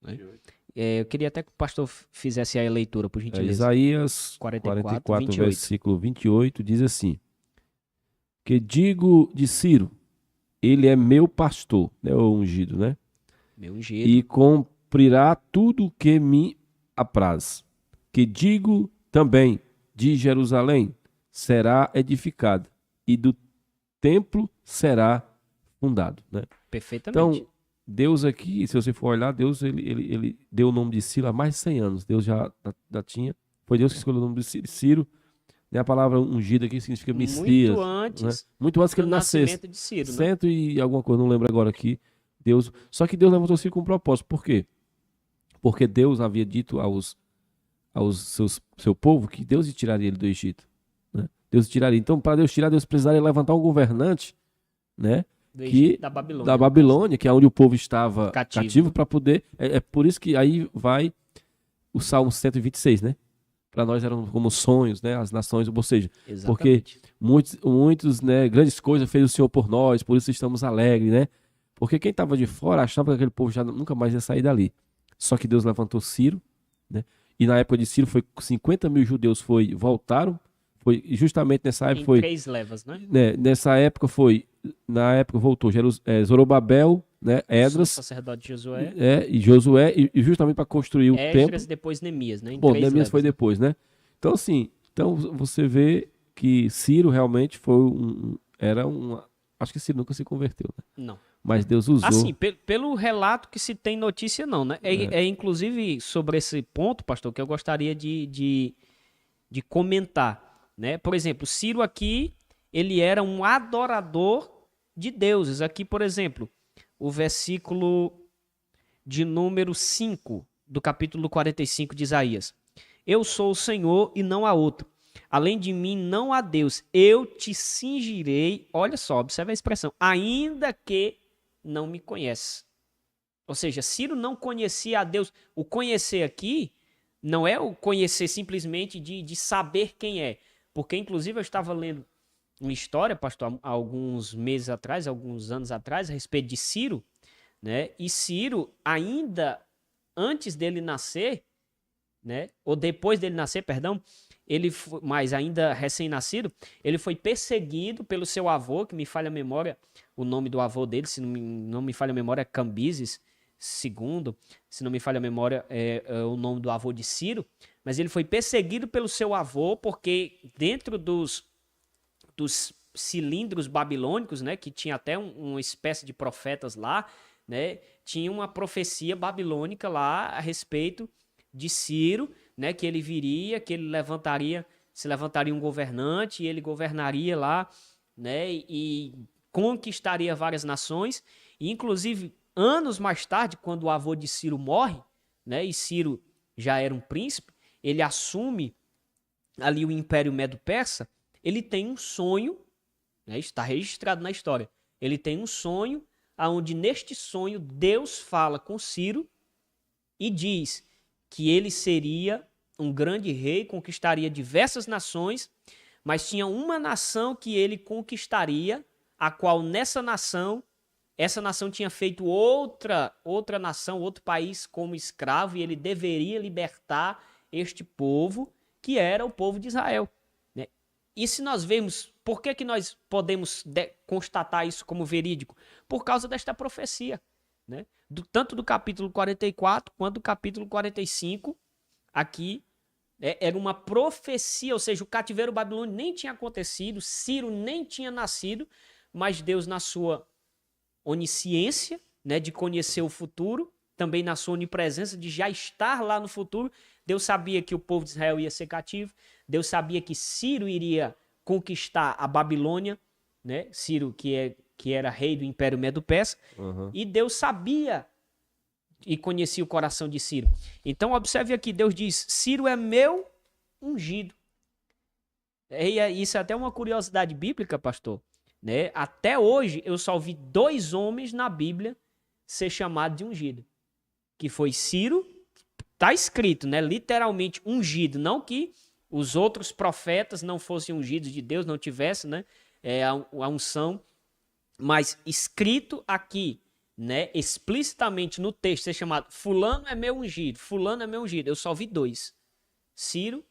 Né? Eu queria até que o pastor fizesse aí a leitura, por gentileza. Isaías 44 versículo 28, diz assim: que digo de Ciro, ele é meu pastor, né, o ungido, né? Meu ungido. E cumprirá tudo o que me apraz. Que digo também de Jerusalém, será edificada, e do templo será fundado, né? Perfeitamente. Então, Deus aqui, se você for olhar, Deus ele deu o nome de Ciro há mais de 100 anos. Deus já tinha. Foi Deus que escolheu o nome de Ciro. Né? A palavra ungida aqui significa Messias. Muito antes, né? Muito antes que ele nascesse. De Ciro, né? Cento e alguma coisa, não lembro agora aqui. Deus. Só que Deus levantou Ciro com um propósito. Por quê? Porque Deus havia dito seu povo que Deus tiraria ele do Egito. Né? Deus tiraria. Então, para Deus tirar, Deus precisaria levantar um governante, né? Da Babilônia, que é onde o povo estava cativo para poder. É por isso que aí vai o Salmo 126, né? Para nós eram como sonhos, né? As nações, ou seja, exatamente. Porque muitos, né, grandes coisas fez o Senhor por nós, por isso estamos alegres, né? Porque quem estava de fora achava que aquele povo já nunca mais ia sair dali. Só que Deus levantou Ciro, né? E na época de Ciro foi 50 mil judeus voltaram. Foi justamente nessa época. Em 3 levas, né? Nessa época voltou Zorobabel, né? Edras, o sacerdote Josué. E Josué, e justamente para construir o templo. Esdras e depois Neemias, né? Neemias levas. Foi depois, né? Então, assim, você vê que Ciro realmente acho que Ciro nunca se converteu, né? Não. Mas Deus usou. Assim, pelo relato que se tem notícia, não, né? Inclusive, sobre esse ponto, pastor, que eu gostaria de comentar. Né? Por exemplo, Ciro aqui, ele era um adorador de deuses. Aqui, por exemplo, o versículo de número 5 do capítulo 45 de Isaías. Eu sou o Senhor e não há outro. Além de mim não há Deus. Eu te cingirei. Olha só, observa a expressão. Ainda que não me conhece. Ou seja, Ciro não conhecia a Deus. O conhecer aqui não é o conhecer simplesmente de saber quem é. Porque, inclusive, eu estava lendo uma história, pastor, há alguns meses atrás, alguns anos atrás, a respeito de Ciro, né? E Ciro, ainda antes dele nascer, né? Ou depois dele nascer, perdão, mas ainda recém-nascido, ele foi perseguido pelo seu avô, que me falha a memória, o nome do avô dele, se não me falha a memória, é Cambises II, se não me falha a memória, é o nome do avô de Ciro, mas ele foi perseguido pelo seu avô porque dentro dos cilindros babilônicos, né, que tinha até uma espécie de profetas lá, né, tinha uma profecia babilônica lá a respeito de Ciro, né, que ele viria, que ele se levantaria um governante e ele governaria lá, né, e conquistaria várias nações, e inclusive anos mais tarde, quando o avô de Ciro morre, né, e Ciro já era um príncipe, ele assume ali o Império Medo-Persa, ele tem um sonho, né, está registrado na história, ele tem um sonho, onde neste sonho Deus fala com Ciro e diz que ele seria um grande rei, conquistaria diversas nações, mas tinha uma nação que ele conquistaria, a qual essa nação tinha feito outra nação, outro país como escravo, e ele deveria libertar este povo, que era o povo de Israel. Né? E se nós vemos, por que nós podemos constatar isso como verídico? Por causa desta profecia. Né? Tanto do capítulo 44 quanto do capítulo 45, aqui Era uma profecia, ou seja, o cativeiro babilônico nem tinha acontecido, Ciro nem tinha nascido, mas Deus, na sua onisciência, né, de conhecer o futuro, também na sua onipresença, de já estar lá no futuro, Deus sabia que o povo de Israel ia ser cativo, Deus sabia que Ciro iria conquistar a Babilônia, né? Ciro, que era rei do Império Medo-Persa, e Deus sabia e conhecia o coração de Ciro. Então, observe aqui, Deus diz, Ciro é meu ungido. Isso é até uma curiosidade bíblica, pastor. Né? Até hoje, eu só vi 2 homens na Bíblia ser chamados de ungido. Que foi Ciro, está escrito, né? Literalmente ungido. Não que os outros profetas não fossem ungidos de Deus, não tivessem, né? A unção. Mas escrito aqui, né, explicitamente no texto, ser chamado fulano é meu ungido, fulano é meu ungido. Eu só vi 2, Ciro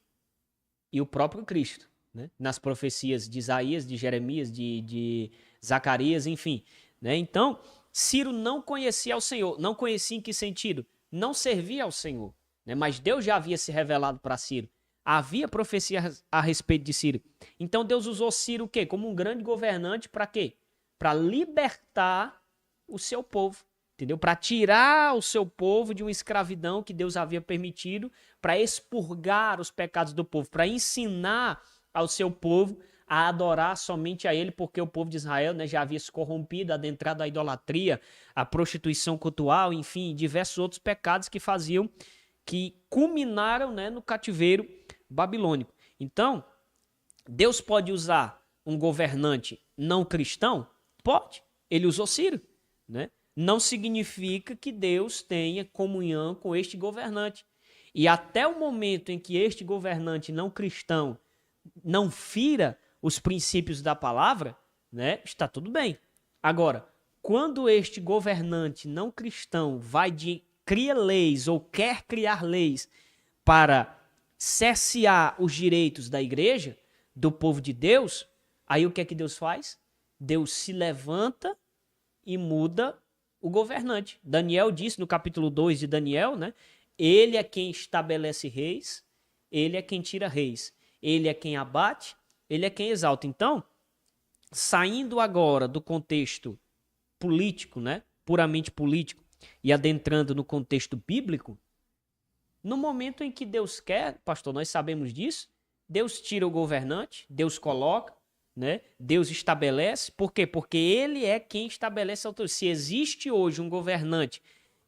e o próprio Cristo, né, nas profecias de Isaías, de Jeremias, de Zacarias, enfim. Né? Então, Ciro não conhecia ao Senhor. Não conhecia em que sentido? Não servia ao Senhor. Né? Mas Deus já havia se revelado para Ciro. Havia profecia a respeito de Ciro. Então Deus usou Ciro o quê? Como um grande governante para quê? Para libertar o seu povo, entendeu? Para tirar o seu povo de uma escravidão que Deus havia permitido, para expurgar os pecados do povo, para ensinar ao seu povo a adorar somente a ele, porque o povo de Israel, né, já havia se corrompido, adentrado à idolatria, à prostituição cultural, enfim, diversos outros pecados que culminaram, né, no cativeiro babilônico. Então, Deus pode usar um governante não cristão? Pode. Ele usou Ciro. Né? Não significa que Deus tenha comunhão com este governante. E até o momento em que este governante não cristão não fira os princípios da palavra, né, está tudo bem. Agora, quando este governante não cristão cria leis ou quer criar leis para cercear os direitos da igreja, do povo de Deus, aí o que é que Deus faz? Deus se levanta e muda o governante. Daniel disse no capítulo 2 de Daniel, né? Ele é quem estabelece reis, ele é quem tira reis, ele é quem abate, ele é quem exalta. Então, saindo agora do contexto político, né? Puramente político, e adentrando no contexto bíblico, no momento em que Deus quer, pastor, nós sabemos disso, Deus tira o governante, Deus coloca, né? Deus estabelece. Por quê? Porque ele é quem estabelece a autoridade. Se existe hoje um governante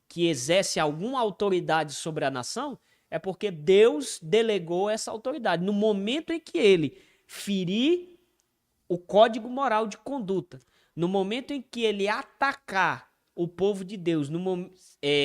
que exerce alguma autoridade sobre a nação, é porque Deus delegou essa autoridade. No momento em que ele ferir o código moral de conduta, no momento em que ele atacar o povo de Deus,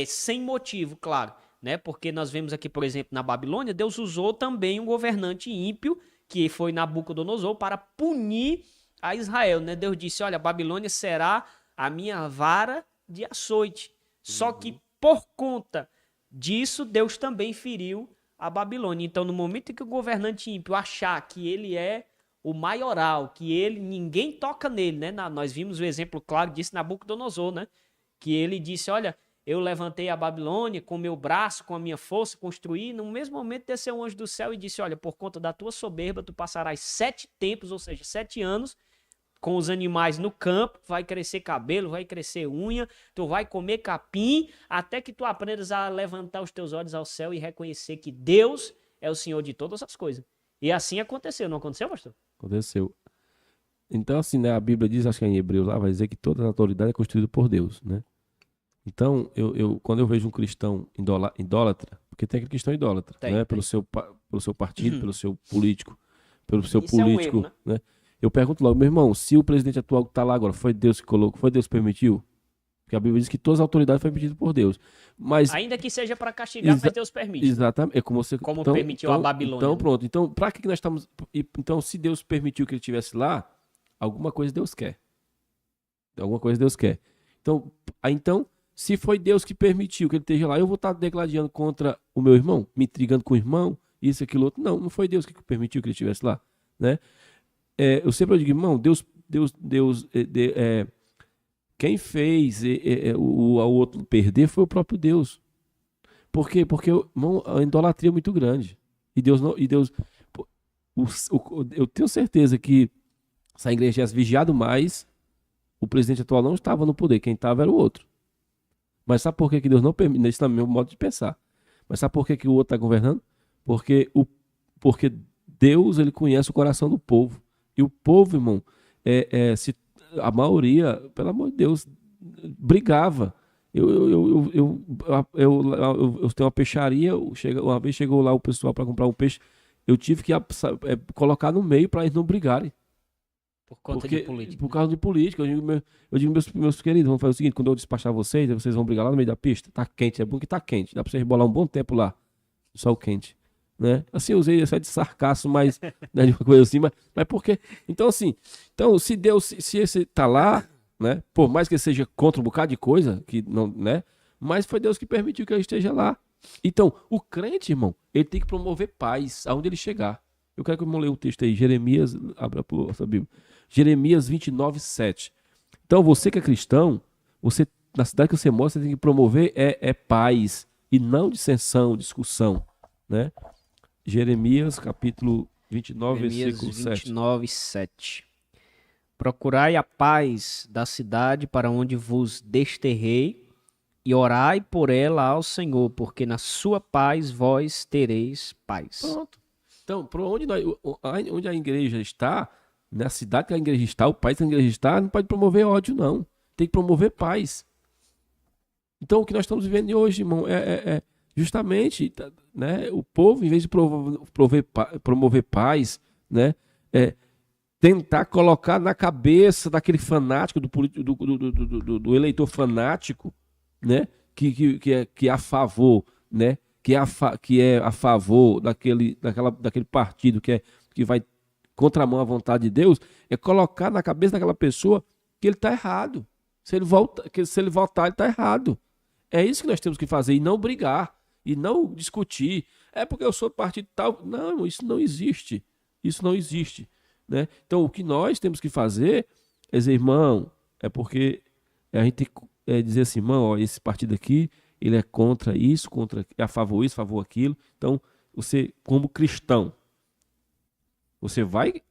sem motivo, claro, né? Porque nós vemos aqui, por exemplo, na Babilônia, Deus usou também um governante ímpio, que foi Nabucodonosor, para punir a Israel, né? Deus disse, olha, a Babilônia será a minha vara de açoite. Só que por conta disso, Deus também feriu a Babilônia. Então, no momento em que o governante ímpio achar que ele é o maioral, que ninguém toca nele, né? Nós vimos o exemplo claro disso em Nabucodonosor, né? Que ele disse, olha, eu levantei a Babilônia com meu braço, com a minha força, construí. No mesmo momento desceu um anjo do céu e disse, olha, por conta da tua soberba, tu passarás 7 tempos, ou seja, 7 anos, com os animais no campo, vai crescer cabelo, vai crescer unha, tu vai comer capim, até que tu aprendas a levantar os teus olhos ao céu e reconhecer que Deus é o Senhor de todas as coisas. E assim aconteceu, não aconteceu, pastor? Aconteceu. Então, assim, né, a Bíblia diz, acho que é em Hebreus lá, vai dizer que toda a autoridade é constituída por Deus, né? Então, quando eu vejo um cristão idólatra, porque tem aquele cristão idólatra, né? Pelo seu partido, pelo seu político, Isso é um erro, né? Eu pergunto logo, meu irmão, se o presidente atual que está lá agora foi Deus que colocou, foi Deus que permitiu? Porque a Bíblia diz que todas as autoridades foram permitidas por Deus. Mas, ainda que seja para castigar, mas Deus permite. Exatamente. É como permitiu a Babilônia. Então, pronto. Então, para que nós estamos... Então, se Deus permitiu que ele estivesse lá, alguma coisa Deus quer. Alguma coisa Deus quer. Então, se foi Deus que permitiu que ele esteja lá, eu vou estar degladiando contra o meu irmão, me intrigando com o irmão, isso, aquilo, outro. Não foi Deus que permitiu que ele estivesse lá, né? Eu sempre digo, irmão, Deus, quem fez o outro perder foi o próprio Deus. Por quê? Porque, irmão, a idolatria é muito grande. E Deus não. Pô, eu tenho certeza que se a igreja tivesse vigiado mais, o presidente atual não estava no poder. Quem estava era o outro. Mas sabe por que Deus não permite? Esse é o meu modo de pensar. Mas sabe por que o outro está governando? Porque Deus, ele conhece o coração do povo. E o povo, irmão, a maioria, pelo amor de Deus, brigava. Eu tenho uma peixaria, uma vez chegou lá o pessoal para comprar um peixe, eu tive que colocar no meio para eles não brigarem. Por conta de política. Por causa de política. Eu digo meus queridos, vamos fazer o seguinte, quando eu despachar vocês vão brigar lá no meio da pista, tá quente, é bom que tá quente, dá para vocês rebolar um bom tempo lá, sol quente. Né? Assim, eu usei isso de sarcasmo, mas né, de uma coisa assim, mas por quê? Então, assim, se Deus, se esse tá lá, né? Por mais que ele seja contra um bocado de coisa, que não, né? Mas foi Deus que permitiu que ele esteja lá. Então, o crente, irmão, ele tem que promover paz aonde ele chegar. Eu quero que eu leia o texto aí, Jeremias, abra a sua Bíblia. Jeremias 29:7. Então, você que é cristão, na cidade que você mora, você tem que promover paz e não dissensão, discussão, né? Jeremias, capítulo 29, versículo 7. 29:7. Procurai a paz da cidade para onde vos desterrei e orai por ela ao Senhor, porque na sua paz vós tereis paz. Pronto. Então, onde a igreja está, na cidade que a igreja está, o país que a igreja está, não pode promover ódio, não. Tem que promover paz. Então, o que nós estamos vivendo hoje, irmão, justamente, né, o povo, em vez de promover paz, né, tentar colocar na cabeça daquele fanático, do eleitor fanático, né, que é a favor, né, que é a favor daquele partido que vai contramão à vontade de Deus, é colocar na cabeça daquela pessoa que ele está errado. Se ele votar, ele está errado. É isso que nós temos que fazer, e não brigar, e não discutir. É porque eu sou partido tal. Não, isso não existe. Isso não existe. Né? Então, o que nós temos que fazer é dizer, irmão, é porque a gente tem que dizer assim, irmão, ó, esse partido aqui, ele é contra isso, é a favor isso, a favor aquilo. Então, você, como cristão, você vai,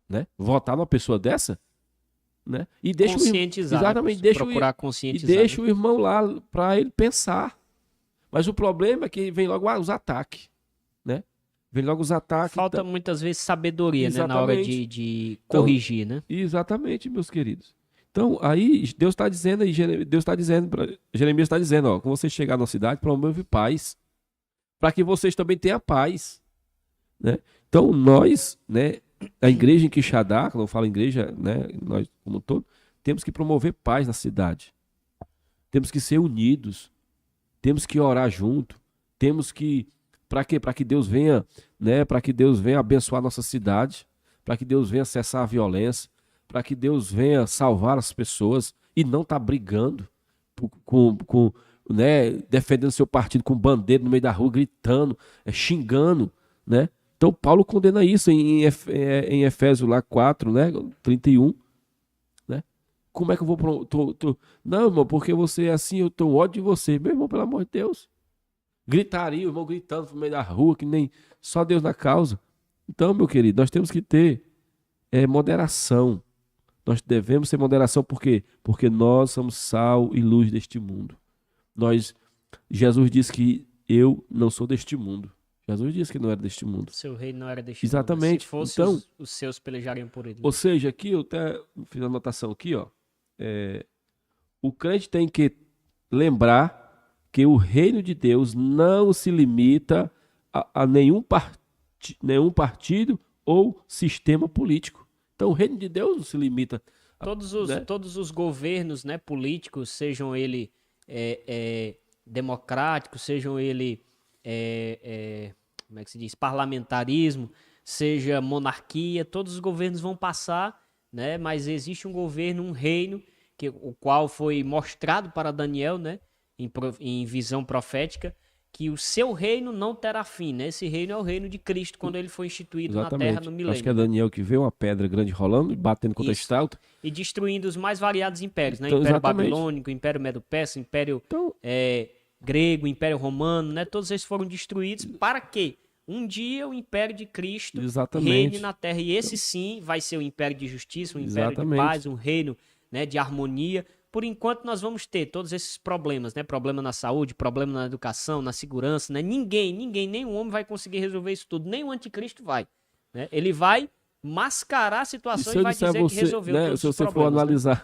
né, votar numa pessoa dessa, né? E deixa conscientizar, exatamente, procurar conscientizar. E deixa o irmão lá para ele pensar. Mas o problema é que vem logo os ataques, né? Vem logo os ataques. Falta muitas vezes sabedoria, né, na hora de corrigir, né? Exatamente, meus queridos. Então, aí Deus está dizendo, Jeremias está dizendo, ó, quando você chegar na cidade, promove paz, para que vocês também tenham paz, né? Então, nós, né, a igreja em Quixadá, quando eu falo igreja, né, nós como um todo, temos que promover paz na cidade. Temos que ser unidos. Temos que orar junto. Temos que, para quê? Para que Deus venha, né, para que Deus venha abençoar nossa cidade, para que Deus venha cessar a violência, para que Deus venha salvar as pessoas e não tá brigando né, defendendo seu partido com bandeira no meio da rua, gritando, xingando, né? Então, Paulo condena isso em Efésios lá 4, né, 31. Né? Como é que eu vou... Não, irmão, porque você é assim, eu tenho ódio de você. Meu irmão, pelo amor de Deus. Gritaria, o irmão gritando no meio da rua, que nem só Deus na causa. Então, meu querido, nós temos que ter moderação. Nós devemos ter moderação, por quê? Porque nós somos sal e luz deste mundo. Jesus disse que eu não sou deste mundo. Jesus disse que não era deste mundo. Seu rei não era deste Exatamente. mundo. Se fosse, então, os seus pelejariam por ele. Ou seja, aqui eu até fiz a anotação aqui, ó. O crente tem que lembrar que o reino de Deus não se limita a nenhum partido ou sistema político. Então o reino de Deus não se limita a, todos os governos, né, políticos, sejam ele democráticos, sejam ele como é que se diz, parlamentarismo, seja monarquia, todos os governos vão passar, né? Mas existe um governo, um reino, o qual foi mostrado para Daniel, né, em visão profética, que o seu reino não terá fim, né? Esse reino é o reino de Cristo, quando ele foi instituído na terra no milênio. Acho que é Daniel que vê uma pedra grande rolando, batendo contra a estátua. E destruindo os mais variados impérios, né? Então, Império exatamente. Babilônico, Império Medo-Persa, Império grego, Império Romano, né? Todos eles foram destruídos para que um dia o império de Cristo Exatamente. reine na terra. E esse sim vai ser um império de justiça, um império de Exatamente. paz, um reino, né, de harmonia. Por enquanto nós vamos ter todos esses problemas, né? Problema na saúde, problema na educação, na segurança, né? Ninguém, nenhum homem vai conseguir resolver isso tudo. Nem o anticristo vai, né? Ele vai mascarar a situação e vai dizer que resolveu todos se os você for problemas. analisar,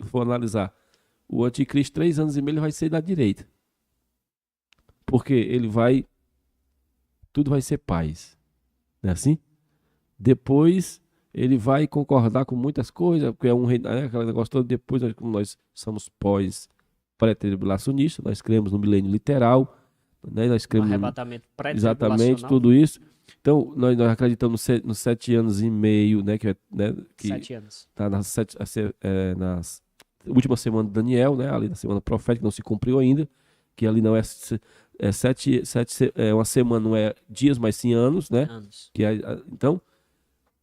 for analisar, o anticristo 3 anos e meio ele vai ser da direita. Porque ele vai, tudo vai ser paz. Não é assim? Depois ele vai concordar com muitas coisas, porque é um reino, aquele negócio todo. Depois, como nós somos pré-tribulacionistas, nós cremos no milênio literal, né? Nós cremos arrebatamento pré-tribulacional. exatamente tudo isso. Então, nós acreditamos nos 7 anos e meio, né? Que 7 anos. Tá nas última semana de Daniel, né? Ali na semana profética, não se cumpriu ainda, que ali não é uma semana, não é dias, mas sim anos, né? Anos. Então,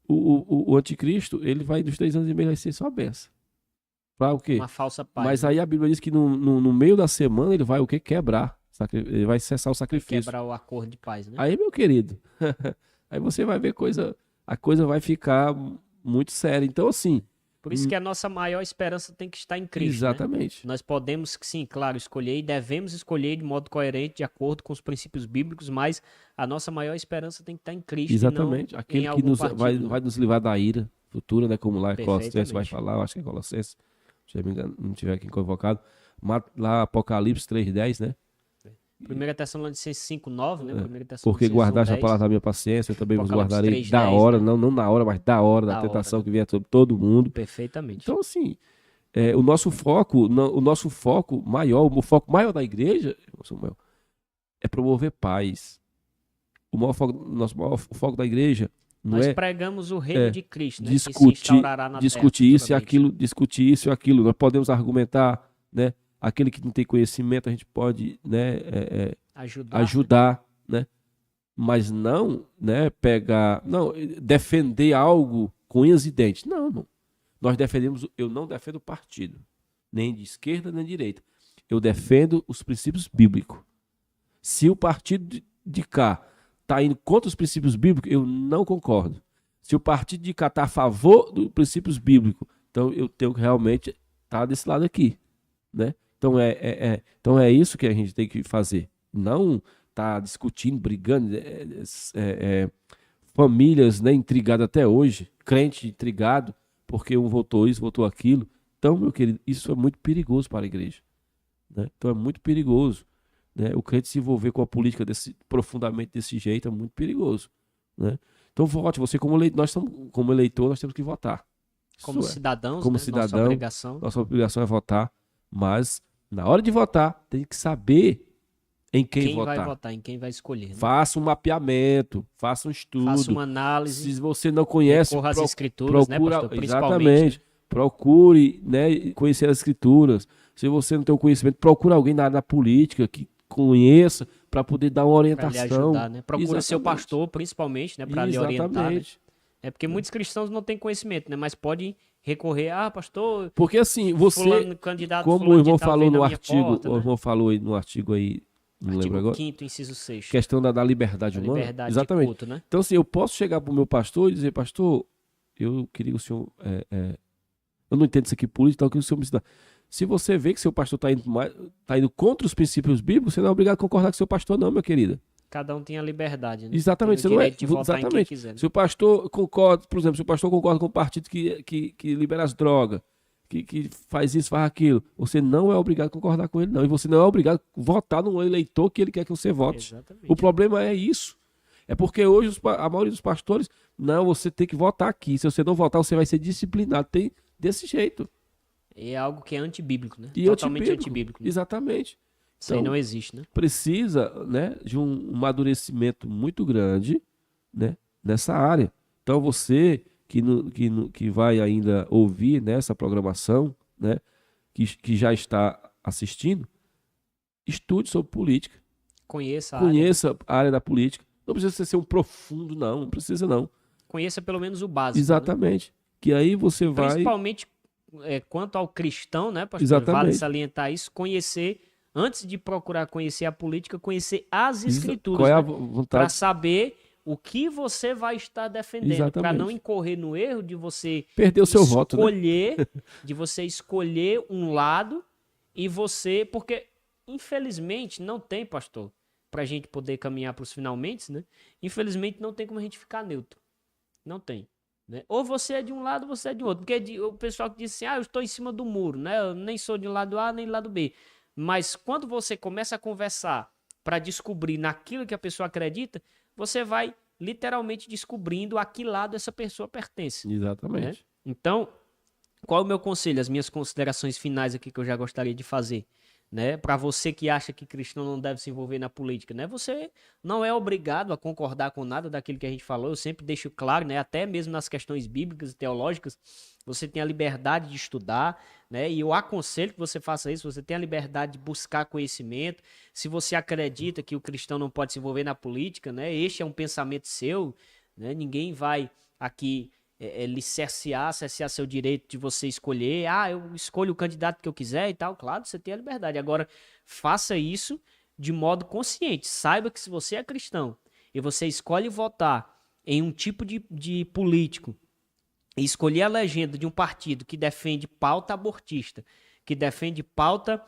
o anticristo, ele vai dos 3 anos e meio, vai ser só a benção. Para o quê? Uma falsa paz. Mas aí a Bíblia diz que no meio da semana ele vai o quê? Quebrar. Ele vai cessar o sacrifício. Quebrar o acordo de paz, né? Aí, meu querido, aí você vai ver a coisa vai ficar muito séria. Então, assim... Por isso que a nossa maior esperança tem que estar em Cristo. Exatamente. Né? Nós podemos, sim, claro, escolher e devemos escolher de modo coerente, de acordo com os princípios bíblicos, mas a nossa maior esperança tem que estar em Cristo. Exatamente. E não aquele em que algum partido, vai nos livrar da ira futura, né? Como lá em Colossenses vai Perfeitamente. falar, eu acho que é Colossenses, se eu não tiver aqui convocado. Lá Apocalipse 3:10, né? 1 Tessalonicenses 5:9, né? 1 Tessalonicenses Porque guardaste a 1:10. palavra da minha paciência, eu também vos Apocalipse guardarei 3:10, da hora, né? não na hora, mas da hora da tentação que vier sobre todo mundo. Perfeitamente. Então, assim, o nosso foco maior, o foco maior da igreja, Samuel, é promover paz. Nosso maior foco da igreja não Nós é pregamos o reino de Cristo, né? discutir, que se instaurará na discutir terra, isso e aquilo, discutir isso e aquilo. Nós podemos argumentar, né? Aquele que não tem conhecimento, a gente pode, né, ajudar, né? Mas não, né, defender algo com unhas e dentes. Não, irmão. Eu não defendo partido, nem de esquerda nem de direita. Eu defendo os princípios bíblicos. Se o partido de cá está indo contra os princípios bíblicos, eu não concordo. Se o partido de cá está a favor dos princípios bíblicos, então eu tenho que realmente estar desse lado aqui, né? Então é isso que a gente tem que fazer. Não tá discutindo, brigando, famílias, né, intrigadas até hoje, crente intrigado, porque um votou isso, votou aquilo. Então, meu querido, isso é muito perigoso para a igreja, né? Então é muito perigoso, né? O crente se envolver com a política profundamente desse jeito é muito perigoso, né? Então vote, você como eleitor, nós temos que votar. Como cidadãos, como né? cidadão, Nossa obrigação é votar, mas na hora de votar, tem que saber em quem votar. Vai votar, em quem vai escolher. Né? Faça um mapeamento, faça um estudo. Faça uma análise. Se você não conhece, recorra às escrituras, procura, né, pastor? exatamente. Né? Procure, né, conhecer as escrituras. Se você não tem o conhecimento, procure alguém da área da política que conheça para poder dar uma orientação. Para lhe ajudar, né? Procura seu pastor, principalmente, né, para lhe orientar. Né? É porque muitos cristãos não têm conhecimento, né? Mas podem recorrer, pastor. Porque assim, você, como o irmão falou no artigo, o irmão falou aí no artigo aí, não lembro agora. 5º, inciso 6. Questão da liberdade humana. Liberdade exatamente. De culto, né? Então assim, eu posso chegar pro meu pastor e dizer, pastor, eu queria que o senhor, eu não entendo isso aqui político, então eu queria que o senhor me ensinasse. Se você vê que seu pastor está indo contra os princípios bíblicos, você não é obrigado a concordar com seu pastor, não, minha querida. Cada um tem a liberdade, né? Exatamente, você não é. Exatamente. Quiser, né? Se o pastor concorda, por exemplo, se o pastor concorda com o partido que libera as drogas, que faz isso, faz aquilo, você não é obrigado a concordar com ele, não. E você não é obrigado a votar no eleitor que ele quer que você vote. Exatamente. O problema é isso. É porque hoje a maioria dos pastores, não, você tem que votar aqui. Se você não votar, você vai ser disciplinado. Tem desse jeito. É algo que é antibíblico, né? E totalmente antibíblico. Né? Exatamente. Isso aí não existe, né? Precisa, né, de um amadurecimento muito grande, né, nessa área. Então você que vai ainda ouvir nessa programação, né, que já está assistindo, estude sobre política. Conheça a área da política. Não precisa ser um profundo, não precisa não. Conheça pelo menos o básico. Exatamente. Né? Que aí você vai... Principalmente quanto ao cristão, né, pastor? Exatamente. Vale salientar isso, conhecer antes de procurar conhecer a política, conhecer as escrituras, Qual é a para vontade? saber o que você vai estar defendendo, para Exatamente. não incorrer no erro de você Perder o seu voto, né? de você escolher um lado e você, porque infelizmente não tem, pastor, para a gente poder caminhar para os finalmente, né? Infelizmente não tem como a gente ficar neutro, não tem. Né? Ou você é de um lado ou você é de outro. Porque o pessoal que diz assim, eu estou em cima do muro, né? Eu nem sou de lado A nem de lado B. Mas quando você começa a conversar para descobrir naquilo que a pessoa acredita, você vai literalmente descobrindo a que lado essa pessoa pertence. Exatamente. Né? Então, qual é o meu conselho? As minhas considerações finais aqui que eu já gostaria de fazer. Né? Para você que acha que cristão não deve se envolver na política, né? Você não é obrigado a concordar com nada daquilo que a gente falou. Eu sempre deixo claro, né? Até mesmo nas questões bíblicas e teológicas, você tem a liberdade de estudar, né? E eu aconselho que você faça isso. Você tem a liberdade de buscar conhecimento. Se você acredita que o cristão não pode se envolver na política, né? Este é um pensamento seu, né? Ninguém vai aqui lhe cercear seu direito de você escolher, eu escolho o candidato que eu quiser e tal, claro, você tem a liberdade. Agora, faça isso de modo consciente. Saiba que se você é cristão e você escolhe votar em um tipo de político e escolher a legenda de um partido que defende pauta abortista, que defende pauta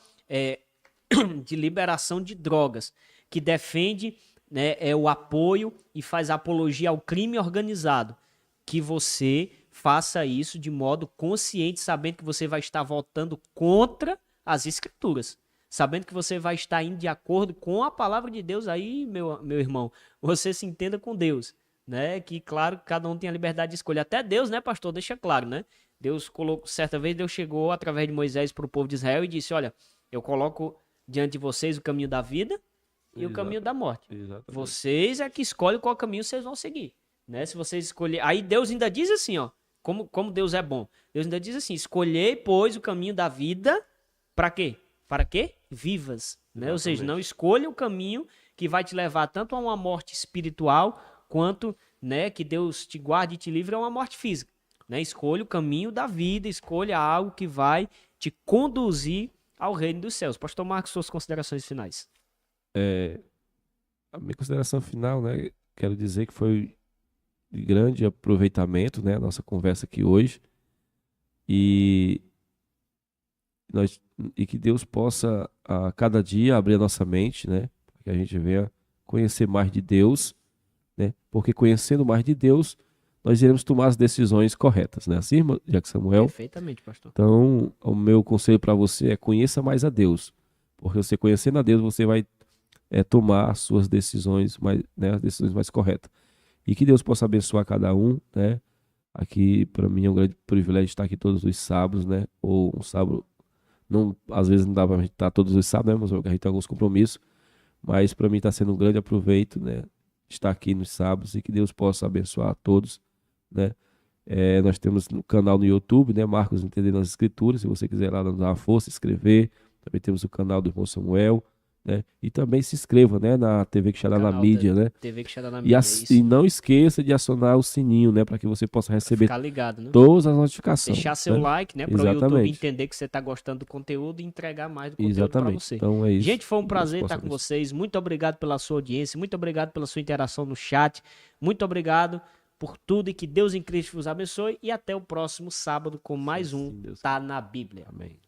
de liberação de drogas, que defende, né, o apoio e faz apologia ao crime organizado, que você faça isso de modo consciente, sabendo que você vai estar votando contra as escrituras, sabendo que você vai estar indo de acordo com a palavra de Deus. Aí, meu irmão, você se entenda com Deus, né? Que, claro, cada um tem a liberdade de escolher. Até Deus, né, pastor? Deixa claro, né? Deus colocou, certa vez, Deus chegou através de Moisés para o povo de Israel e disse, olha, eu coloco diante de vocês o caminho da vida e o caminho da morte. Exatamente. Vocês é que escolhem qual caminho vocês vão seguir. Né? Se vocês escolherem... Aí Deus ainda diz assim, ó, como Deus é bom. Deus ainda diz assim, escolhei, pois, o caminho da vida, para quê? Para quê? Vivas. Né? Ou seja, não escolha o caminho que vai te levar tanto a uma morte espiritual, quanto, né, que Deus te guarde e te livre a uma morte física. Né? Escolha o caminho da vida, escolha algo que vai te conduzir ao reino dos céus. Pastor Marcos, suas considerações finais. A minha consideração final, né, quero dizer que foi de grande aproveitamento, né, a nossa conversa aqui hoje, e que Deus possa a cada dia abrir a nossa mente, né, para que a gente venha conhecer mais de Deus, né, porque conhecendo mais de Deus nós iremos tomar as decisões corretas, né, assim, Jackson Samuel? Perfeitamente, pastor. Então, o meu conselho para você é conheça mais a Deus, porque você conhecendo a Deus você vai tomar as suas decisões mais, né, as decisões mais corretas. E que Deus possa abençoar cada um, né? Aqui, para mim, é um grande privilégio estar aqui todos os sábados, né? Ou um sábado, não, às vezes não dá para a gente estar todos os sábados, né? Mas a gente tem alguns compromissos. Mas para mim está sendo um grande aproveito, né? Estar aqui nos sábados e que Deus possa abençoar a todos, né? Nós temos no canal no YouTube, né? Marcos Entendendo as Escrituras. Se você quiser lá dar uma força, inscrever. Também temos o canal do irmão Samuel. Né? E também se inscreva, né, na TV Quixadá na mídia, né? TV Quixadá na mídia, e não esqueça de acionar o sininho, né, para que você possa receber ficar ligado, né? todas as notificações. Deixar seu like, né, para o YouTube entender que você está gostando do conteúdo e entregar mais do conteúdo para você. Então é isso. Gente, foi um prazer estar com vocês. Muito obrigado pela sua audiência, muito obrigado pela sua interação no chat, muito obrigado por tudo e que Deus em Cristo vos abençoe e até o próximo sábado com mais um Tá na Bíblia. Amém.